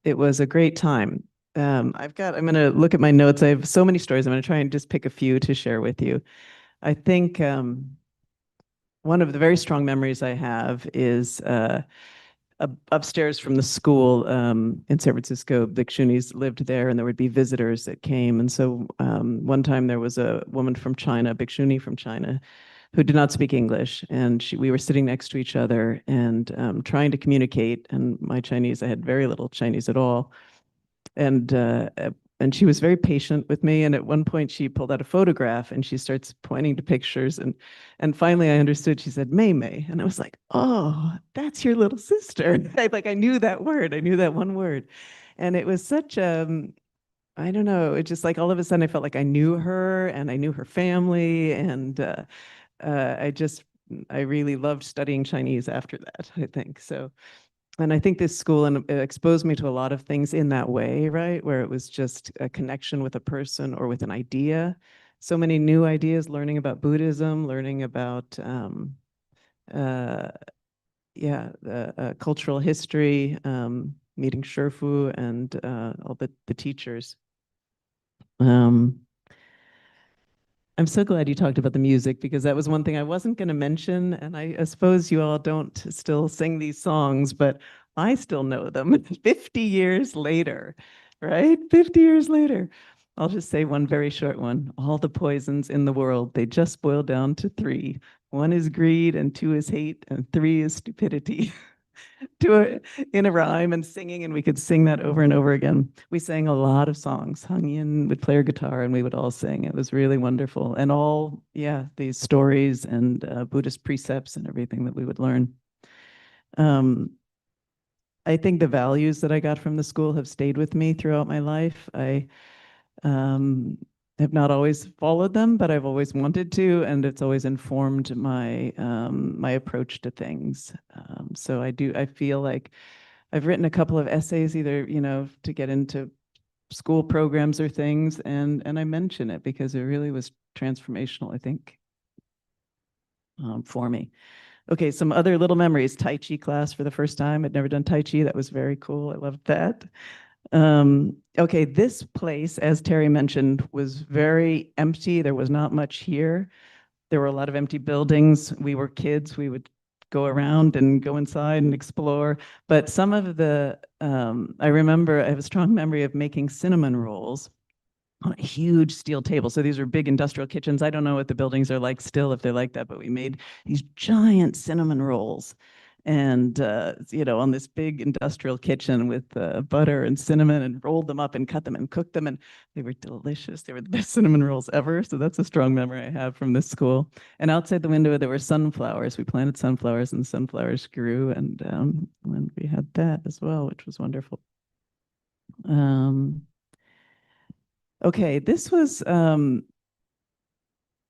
it was a great time. I'm going to look at my notes. I have so many stories. I'm going to try and just pick a few to share with you. I think one of the very strong memories I have is upstairs from the school in San Francisco. Bhikshunis lived there, and there would be visitors that came. And so one time there was a woman from China, Bhikshuni from China, who did not speak English. And we were sitting next to each other and trying to communicate. And my Chinese, I had very little Chinese at all. And she was very patient with me. And at one point she pulled out a photograph and she starts pointing to pictures. And finally I understood. She said, Mei Mei. And I was like, oh, that's your little sister. I knew that word. I knew that one word. And it was such I don't know, it just like all of a sudden I felt like I knew her and I knew her family. And I really loved studying Chinese after that, I think. So, and I think this school exposed me to a lot of things in that way, right? Where it was just a connection with a person or with an idea. So many new ideas, learning about Buddhism, learning about, cultural history, meeting Sherfu and all the teachers. I'm so glad you talked about the music, because that was one thing I wasn't going to mention. And I suppose you all don't still sing these songs, but I still know them 50 years later, right? 50 years later. I'll just say one very short one. All the poisons in the world, they just boil down to 3. 1 is greed, and 2 is hate, and 3 is stupidity. In a rhyme and singing, and we could sing that over and over again. We sang a lot of songs. Hung Yin would play her guitar and we would all sing. It was really wonderful. And all, these stories and Buddhist precepts and everything that we would learn. I think the values that I got from the school have stayed with me throughout my life. I have not always followed them, but I've always wanted to, and it's always informed my my approach to things. So I feel like I've written a couple of essays, either, to get into school programs or things, and I mention it because it really was transformational, I think, for me. Okay, some other little memories. Tai Chi class for the first time. I'd never done Tai Chi. That was very cool. I loved that. Okay, this place, as Terry mentioned, was very empty. There was not much here. There were a lot of empty buildings. We were kids. We would go around and go inside and explore. But some of the, I remember, I have a strong memory of making cinnamon rolls on a huge steel table. So these are big industrial kitchens. I don't know what the buildings are like still, if they're like that, but we made these giant cinnamon rolls. And, on this big industrial kitchen with butter and cinnamon, and rolled them up and cut them and cooked them. And they were delicious. They were the best cinnamon rolls ever. So that's a strong memory I have from this school. And outside the window, there were sunflowers. We planted sunflowers and the sunflowers grew. And we had that as well, which was wonderful. Okay, this was,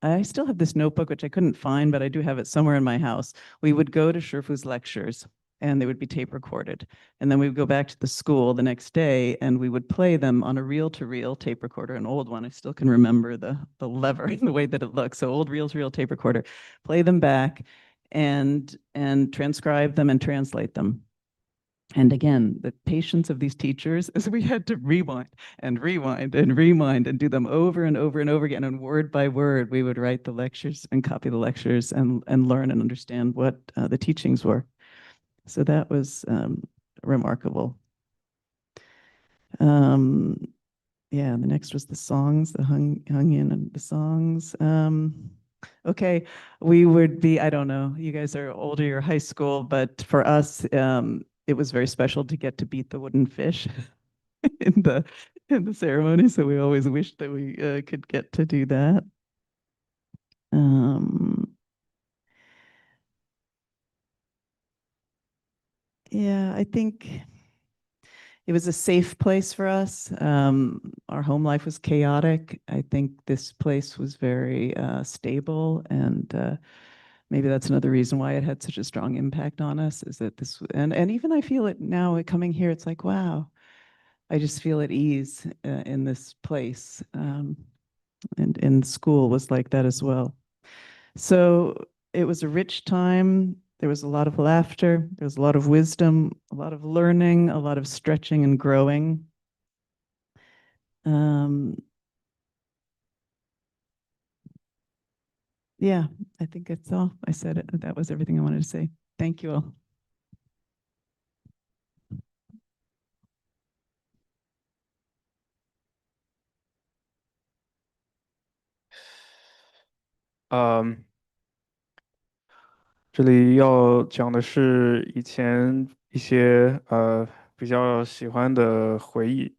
I still have this notebook, which I couldn't find, but I do have it somewhere in my house. We would go to Sherfu's lectures, and they would be tape recorded. And then we would go back to the school the next day, and we would play them on a reel-to-reel tape recorder, an old one. I still can remember the lever and the way that it looks. So old reel-to-reel tape recorder, play them back and transcribe them and translate them. And again, the patience of these teachers is we had to rewind and rewind and rewind and do them over and over and over again. And word by word, we would write the lectures and copy the lectures and learn and understand what the teachings were. So that was remarkable. yeah, the next was the songs, the hung in and the songs. Okay, we would be, I don't know, you guys are older, you're high school, but for us, it was very special to get to beat the wooden fish in the ceremony. So we always wished that we could get to do that. Yeah, I think it was a safe place for us. Our home life was chaotic. I think this place was very stable, and maybe that's another reason why it had such a strong impact on us. Is that this, and even I feel it now coming here. It's like, wow, I just feel at ease in this place, and in school was like that as well. So it was a rich time. There was a lot of laughter. There was a lot of wisdom, a lot of learning, a lot of stretching and growing. Yeah, I think that's all. I said it. That was everything I wanted to say. Thank you all.这里要讲的是以前一些比较喜欢的回忆。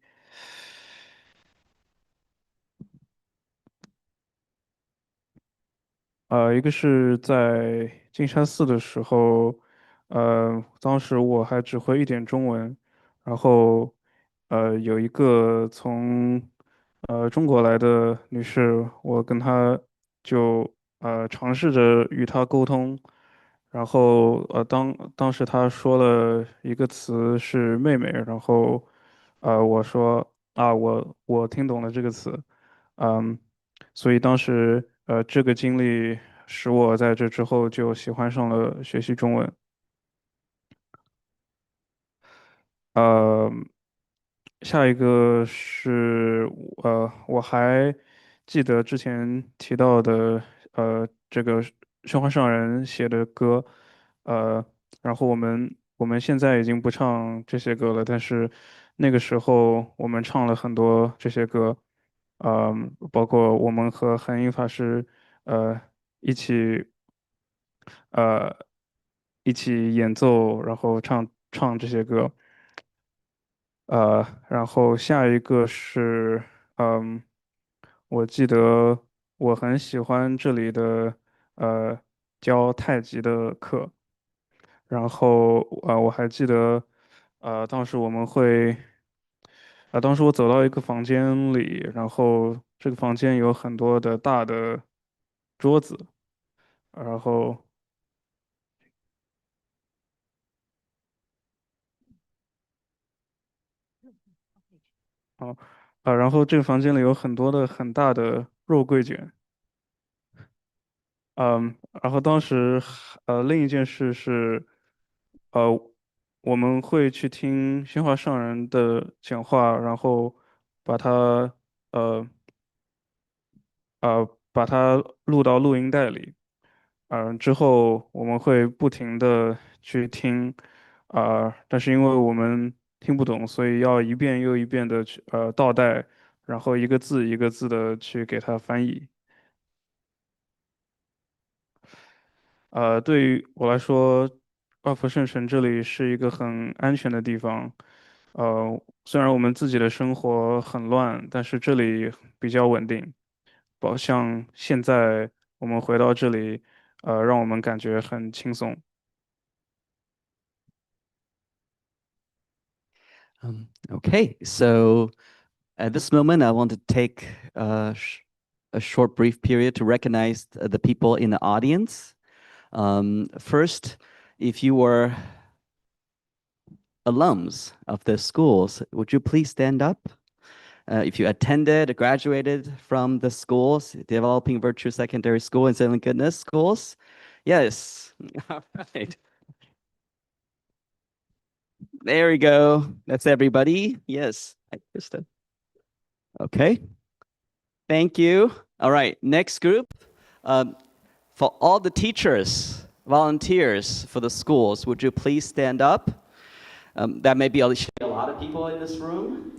一个是在金山寺的时候，当时我还只会一点中文，然后有一个从中国来的女士，我跟她就尝试着与她沟通，然后当时她说了一个词是妹妹，然后我说啊我听懂了这个词，嗯。所以当时这个经历使我在这之后就喜欢上了学习中文。呃，下一个是我还记得之前提到的这个申花上人写的歌，呃，然后我们现在已经不唱这些歌了，但是那个时候我们唱了很多这些歌，包括我们和恒音法师一起呃一起演奏，然后唱这些歌。然后下一个是，嗯，我记得我很喜欢这里的教太极的课，然后我还记得，当时我们会，当时我走到一个房间里，然后这个房间有很多的大的桌子，然后然后这个房间里有很多的很大的肉桂卷。然后当时另一件事是，呃，我们会去听新华上人的讲话，然后把它呃把它录到录音带里，之后我们会不停的去听，但是因为我们听不懂，所以要一遍又一遍的去倒带，然后一个字一个字的去给它翻译。对于我来说，万佛圣城这里是一个很安全的地方。虽然我们自己的生活很乱，但是这里比较稳定。像现在我们回到这里，让我们感觉很轻松。Okay, so at this moment, I want to take a short, brief period to recognize the people in the audience. First, if you were alums of the schools, would you please stand up? If you attended or graduated from the schools, Developing Virtue Secondary School and Instilling Goodness schools? Yes. All right. There we go. That's everybody. Yes. Okay. Thank you. All right. Next group. For all the teachers, volunteers for the schools, would you please stand up? That may be a lot of people in this room.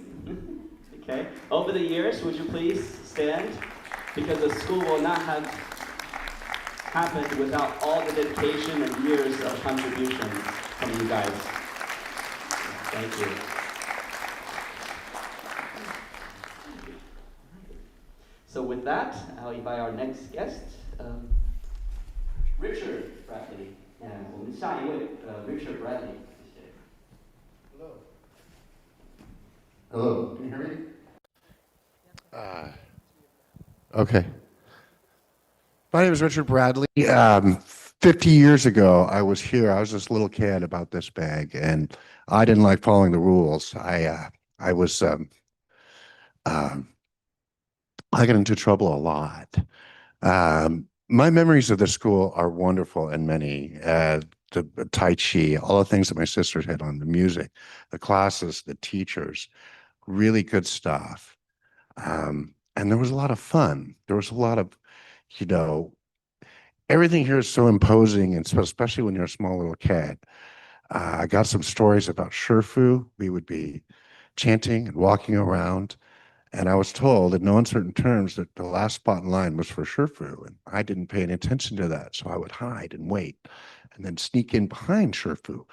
Okay. Over the years, would you please stand? Because the school will not have happened without all the dedication and years of contribution from you guys. Thank you. So with that, I'll invite our next guest, Richard Bradley. 我们下一位，Richard Bradley，谢谢。Hello. Hello. Can you hear me? Okay. My name is Richard Bradley. 50 years ago, I was here. I was this little kid about this big, and I didn't like following the rules. I got into trouble a lot. My memories of the school are wonderful and many. The Tai Chi, all the things that my sisters had on, the music, the classes, the teachers, really good stuff. And there was a lot of fun. There was a lot of, everything here is so imposing, and so especially when you're a small little kid. I got some stories about Shifu. We would be chanting and walking around. And I was told in no uncertain terms that the last spot in line was for Shifu. And I didn't pay any attention to that. So I would hide and wait and then sneak in behind Shifu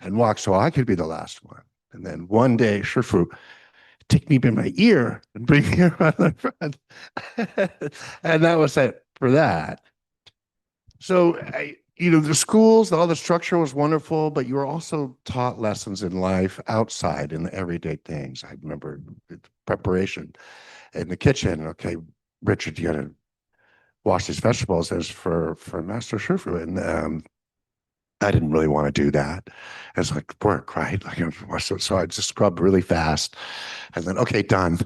and walk so I could be the last one. And then one day, Shifu take me by my ear and bring me around the front. And that was it for that. So, the schools, all the structure was wonderful, but you were also taught lessons in life outside in the everyday things. I remember the preparation in the kitchen. Okay, Richard, you got to wash these vegetables as for Master Shifu. And I didn't really want to do that. It's like work, right? So I just scrubbed really fast and then, okay, done.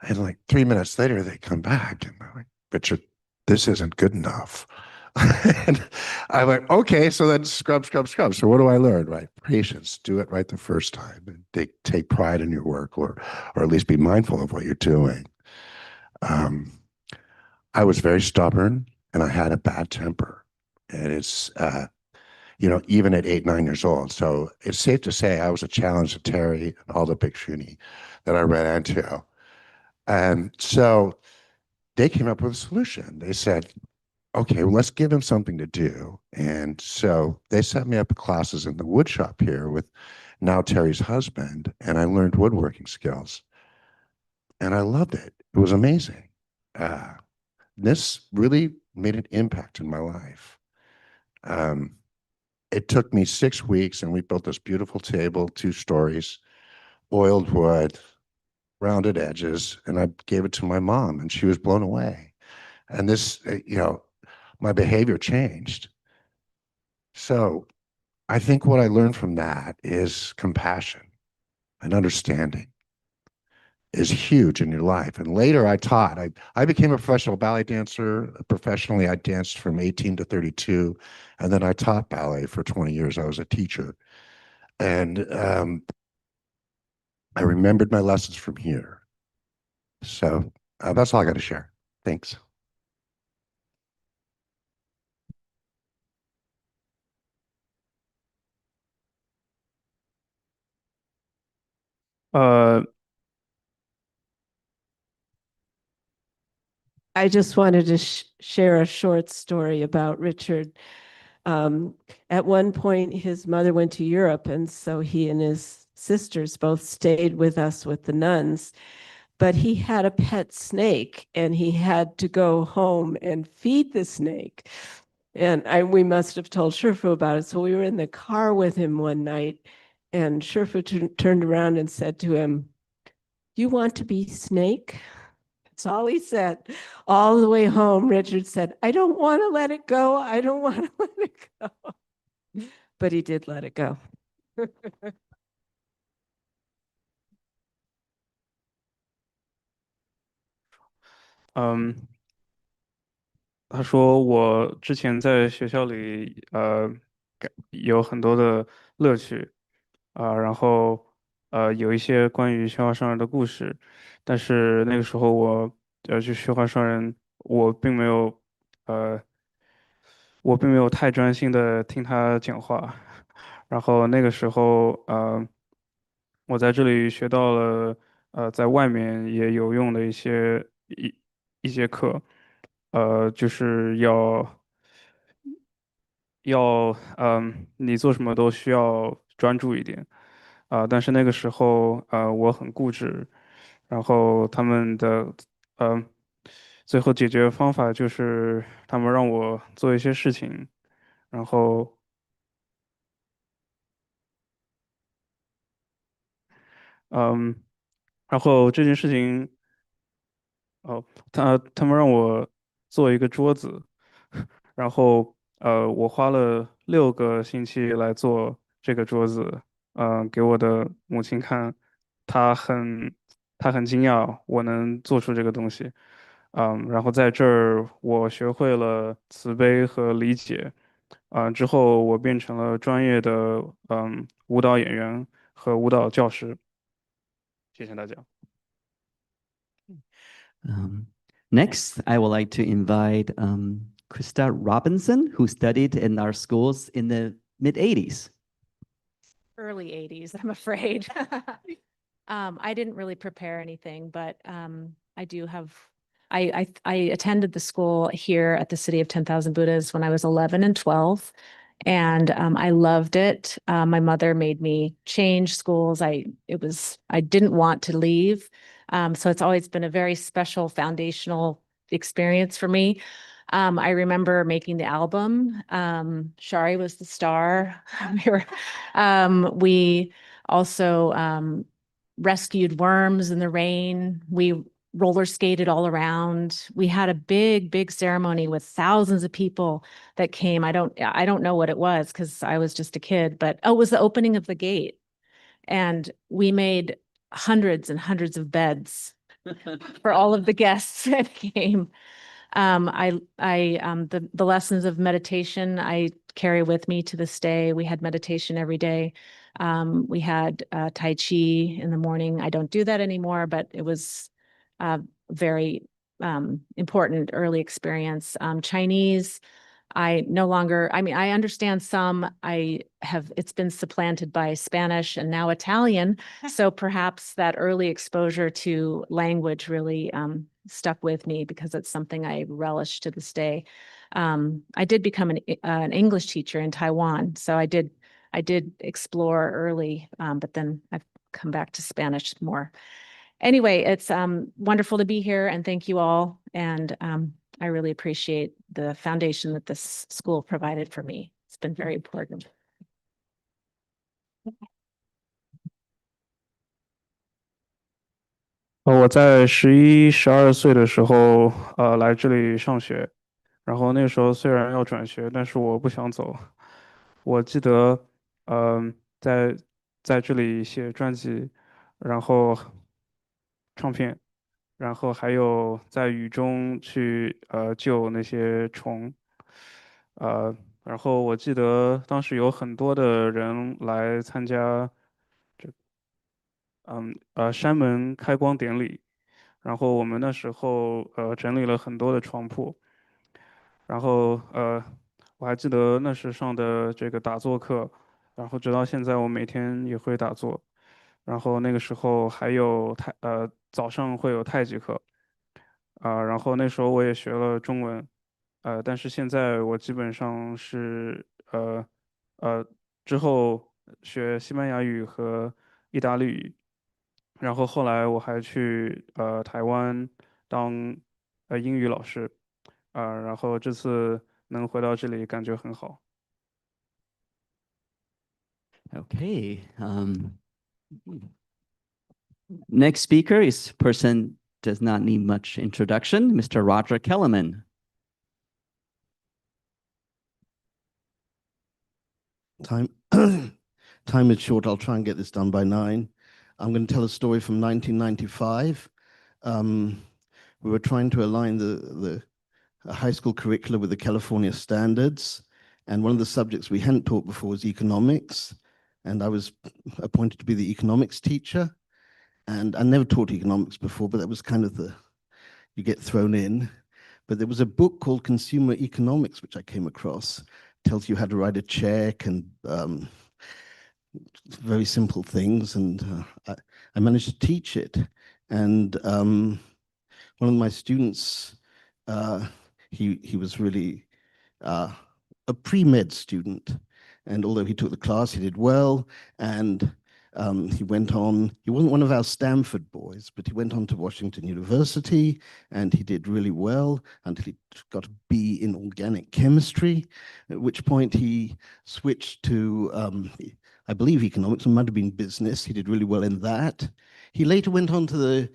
And like 3 minutes later, they come back and they're like, Richard, this isn't good enough. And I'm like, okay, so then scrub. So what do I learn, right? Patience, do it right the first time, and take pride in your work, or at least be mindful of what you're doing. I was very stubborn and I had a bad temper. And it's, even at 8, 9 years old. So it's safe to say I was a challenge to Terry and all the big shoonie that I ran into. And so they came up with a solution. They said, okay, well, let's give him something to do. And so they set me up classes in the wood shop here with now Terry's husband, and I learned woodworking skills. And I loved it. It was amazing. This really made an impact in my life. It took me 6 weeks, and we built this beautiful table, 2 stories, oiled wood, rounded edges, and I gave it to my mom, and she was blown away. And this, my behavior changed. So I think what I learned from that is compassion and understanding is huge in your life. And later I taught. I became a professional ballet dancer. Professionally, I danced from 18 to 32. And then I taught ballet for 20 years. I was a teacher. And I remembered my lessons from here. So that's all I got to share. Thanks. I just wanted to share a short story about Richard. At one point, his mother went to Europe, and so he and his sisters both stayed with us with the nuns. But he had a pet snake, and he had to go home and feed the snake. And we must have told Sherfu about it. So we were in the car with him one night, and Sherfu turned around and said to him, "You want to be snake?" That's all he said. All the way home, Richard said, "I don't want to let it go. I don't want to let it go." But he did let it go. 他说我之前在学校里有很多的乐趣然后有一些关于喧哗商人的故事，但是那个时候我去喧哗商人，呃我并没有太专心的听他讲话，然后那个时候我在这里学到了在外面也有用的一些课，就是你做什么都需要专注一点，但是那个时候我很固执，然后他们的呃最后解决方法就是他们让我做一些事情，然后嗯，然后这件事情。哦，他们让我做一个桌子，然后我花了6个星期来做这个桌子，给我的母亲看，她很她很惊讶我能做出这个东西，然后在这儿我学会了慈悲和理解，之后我变成了专业的舞蹈演员和舞蹈教师，谢谢大家。Um, Next, I would like to invite Krista Robinson, who studied in our schools in the mid 80s. Early 80s, I'm afraid. I didn't really prepare anything, but I do have, I attended the school here at the City of 10,000 Buddhas when I was 11 and 12. And I loved it. My mother made me change schools. I didn't want to leave. So it's always been a very special foundational experience for me. I remember making the album. Shari was the star. We also rescued worms in the rain. We roller skated all around. We had a big ceremony with thousands of people that came. I don't know what it was because I was just a kid, but it was the opening of the gate. And we made hundreds and hundreds of beds for all of the guests that came. The lessons of meditation I carry with me to this day. We had meditation every day. We had Tai Chi in the morning. I don't do that anymore, but it was very important early experience. Chinese, I no longer, I mean, I understand some, it's been supplanted by Spanish and now Italian. So perhaps that early exposure to language really stuck with me because it's something I relish to this day. I did become an English teacher in Taiwan. So I did explore early, but then I've come back to Spanish more. Anyway, it's wonderful to be here and thank you all. And I really appreciate the foundation that this school provided for me. It's been very important. 我在11、12岁的时候，来这里上学，然后那时候虽然要转学，但是我不想走。我记得，在这里写专辑，然后唱片，然后还有在雨中去救那些虫，呃，然后我记得当时有很多的人来参加山门开光典礼。然后我们那时候整理了很多的床铺，然后我还记得那时上的这个打坐课，然后直到现在我每天也会打坐，然后那个时候还有早上会有太极课，然后那时候我也学了中文，但是现在我基本上是呃之后学西班牙语和意大利语。然后后来我还去台湾当英语老师，然后这次能回到这里感觉很好。Okay. Next speaker is person does not need much introduction, Mr. Roger Kellerman. Time is short. I'll try and get this done by 9. I'm going to tell a story from 1995. We were trying to align the high school curricula with the California standards. And one of the subjects we hadn't taught before was economics. And I was appointed to be the economics teacher. And I never taught economics before, but that was kind of you get thrown in. But there was a book called Consumer Economics, which I came across. Tells you how to write a check and very simple things. And I managed to teach it. And one of my students, he was really a pre-med student. And although he took the class, he did well. And he went on, he wasn't one of our Stanford boys, but he went on to Washington University and he did really well until he got a B in organic chemistry, at which point he switched to, I believe, economics, it might have been business. He did really well in that. He later went on to the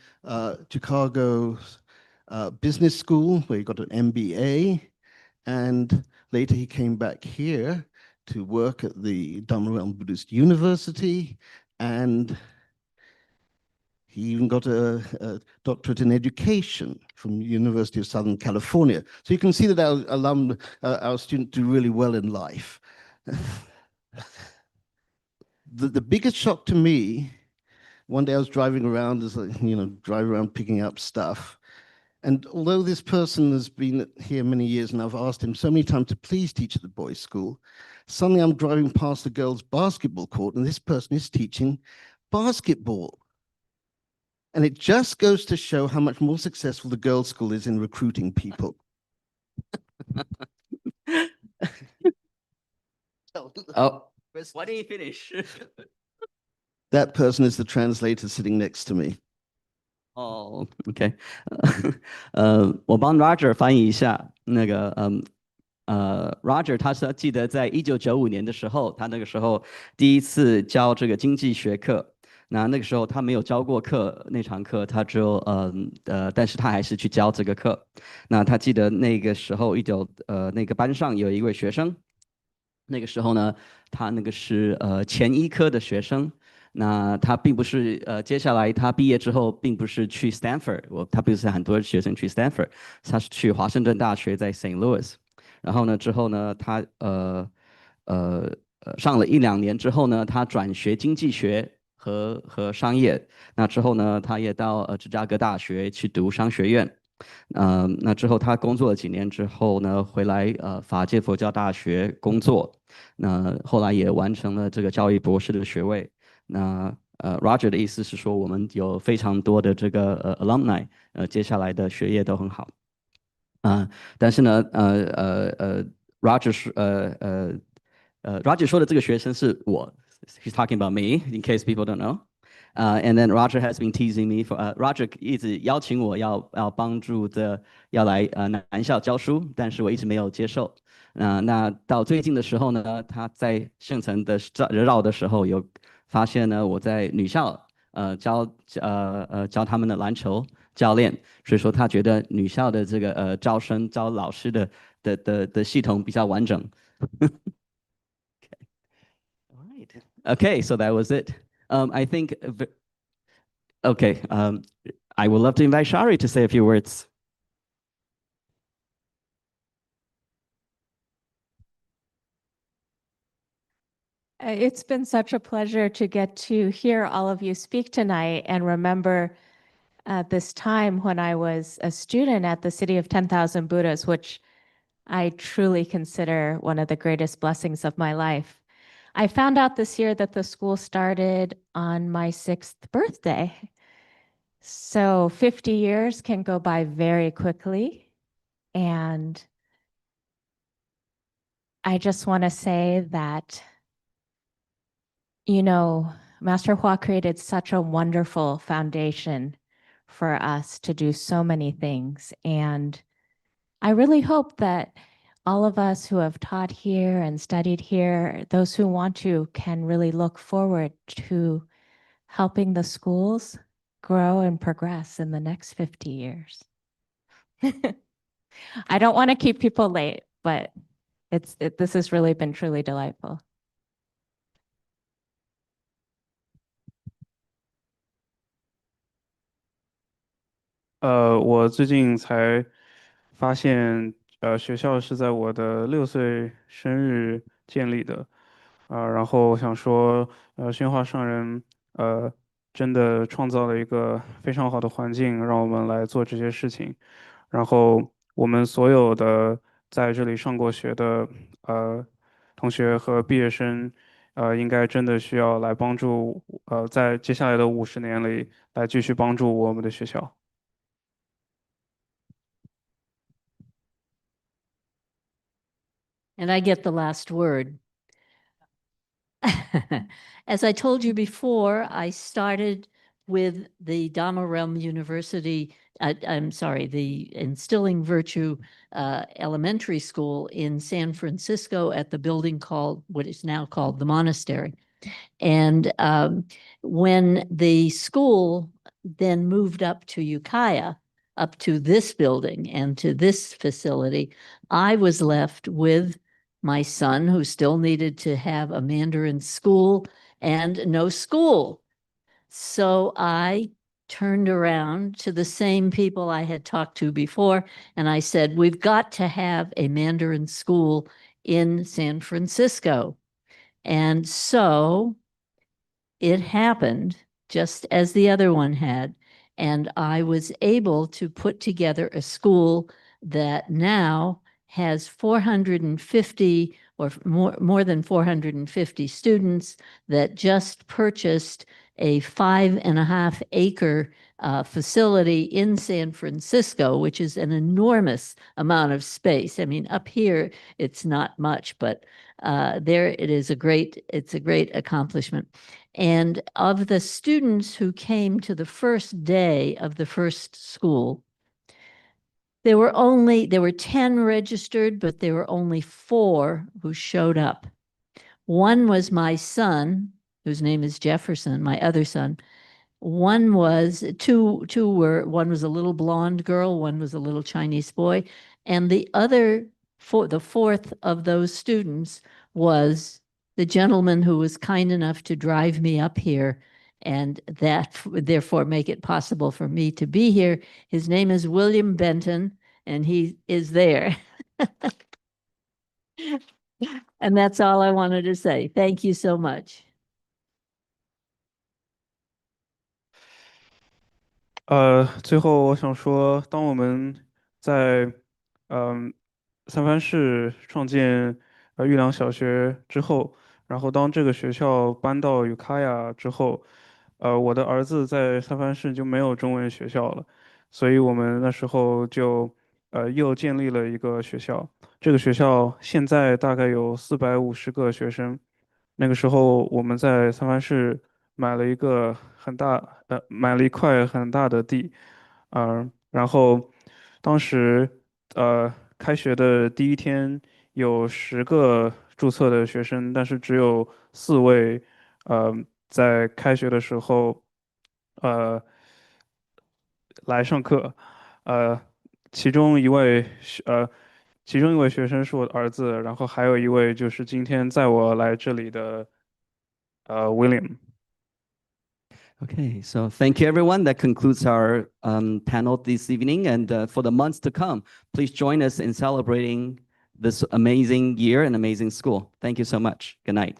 Chicago Business School, where he got an MBA. And later he came back here to work at the Dharma Realm Buddhist University, and he even got a doctorate in education from the University of Southern California. So you can see that our students do really well in life. The biggest shock to me, one day I was driving around, driving around picking up stuff. And although this person has been here many years and I've asked him so many times to please teach at the boys' school, suddenly I'm driving past the girls' basketball court and this person is teaching basketball. And it just goes to show how much more successful the girls' school is in recruiting people. Oh, why didn't you finish? That person is the translator sitting next to me. 哦，OK，我帮 Roger 翻译一下。那个，Roger 他是记得在1995年的时候，他那个时候第一次教这个经济学课。那个时候他没有教过课，那堂课他只有但是他还是去教这个课。那他记得那个时候那个班上有一位学生，那个时候呢，他那个是前医科的学生。那他并不是接下来他毕业之后，并不是去 Stanford，他不是很多学生去 Stanford，他是去华盛顿大学在 St. Louis。然后呢，之后呢，他上了1-2年之后呢，他转学经济学和商业。那之后呢，他也到芝加哥大学去读商学院。那之后他工作了几年之后呢，回来法界佛教大学工作。那后来也完成了这个教育博士的学位。那Roger 的意思是说，我们有非常多的这个alumni，接下来的学业都很好。但是呢，Roger 是Roger 说的这个学生是我，he's talking about me in case people don't know。And then Roger has been teasing me for Roger 一直邀请我要帮助要来南校教书，但是我一直没有接受。那到最近的时候呢，他在圣城的绕的时候有发现呢，我在女校教他们的篮球教练，所以说他觉得女校的这个招老师的系统比较完整。Okay, so that was it. I think. Okay, I would love to invite Shari to say a few words. It's been such a pleasure to get to hear all of you speak tonight and remember this time when I was a student at the City of 10,000 Buddhas, which I truly consider one of the greatest blessings of my life. I found out this year that the school started on my 6th birthday. So 50 years can go by very quickly. And I just want to say that, you know, Master Hua created such a wonderful foundation for us to do so many things. And I really hope that all of us who have taught here and studied here, those who want to, can really look forward to helping the schools grow and progress in the next 50 years. I don't want to keep people late, but this has really been truly delightful. 我最近才发现，学校是在我的6岁生日建立的，然后想说，宣化上人，真的创造了一个非常好的环境，让我们来做这些事情。然后我们所有的在这里上过学的同学和毕业生，应该真的需要来帮助在接下来的50年里来继续帮助我们的学校。And I get the last word. As I told you before, I started with the Dharma Realm University, I'm sorry, the Instilling Virtue Elementary School in San Francisco at the building called, what is now called the monastery. And when the school then moved up to Ukiah, up to this building and to this facility, I was left with my son, who still needed to have a Mandarin school and no school. So I turned around to the same people I had talked to before, and I said, we've got to have a Mandarin school in San Francisco. And so it happened just as the other one had. And I was able to put together a school that now has 450 or more than 450 students, that just purchased a 5.5 acre facility in San Francisco, which is an enormous amount of space. I mean, up here, it's not much, but there it is it's a great accomplishment. And of the students who came to the first day of the first school, there were 10 registered, but there were only 4 who showed up. One was my son, whose name is Jefferson, my other son. One was one was a little blonde girl, one was a little Chinese boy, and the fourth of those students was the gentleman who was kind enough to drive me up here, and that therefore make it possible for me to be here. His name is William Benton, and he is there. And that's all I wanted to say. Thank you so much. 最后我想说，当我们在三藩市创建玉良小学之后，然后当这个学校搬到 Ukiah 之后，我的儿子在三藩市就没有中文学校了，所以我们那时候就又建立了一个学校。这个学校现在大概有450个学生。那个时候我们在三藩市买了一块很大的地，然后当时开学的第一天有10个注册的学生，但是只有4位在开学的时候呃来上课，呃其中一位学呃其中一位学生是我的儿子，然后还有一位就是今天载我来这里的William。Okay, so thank you, everyone. That concludes our panel this evening. And for the months to come, please join us in celebrating this amazing year and amazing school. Thank you so much. Good night.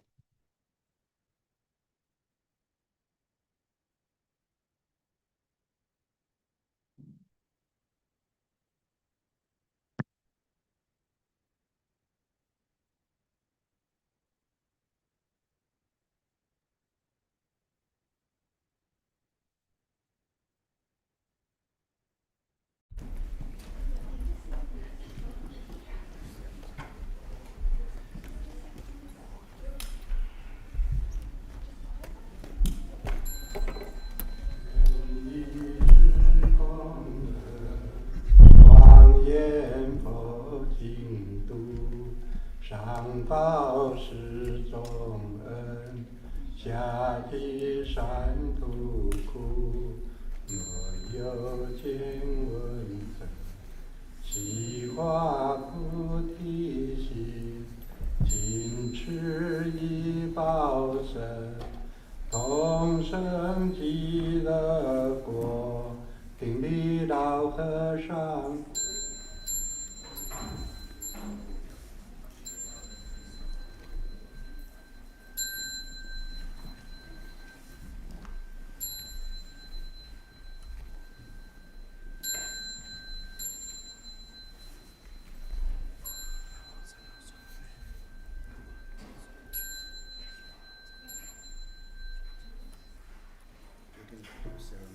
ceremony.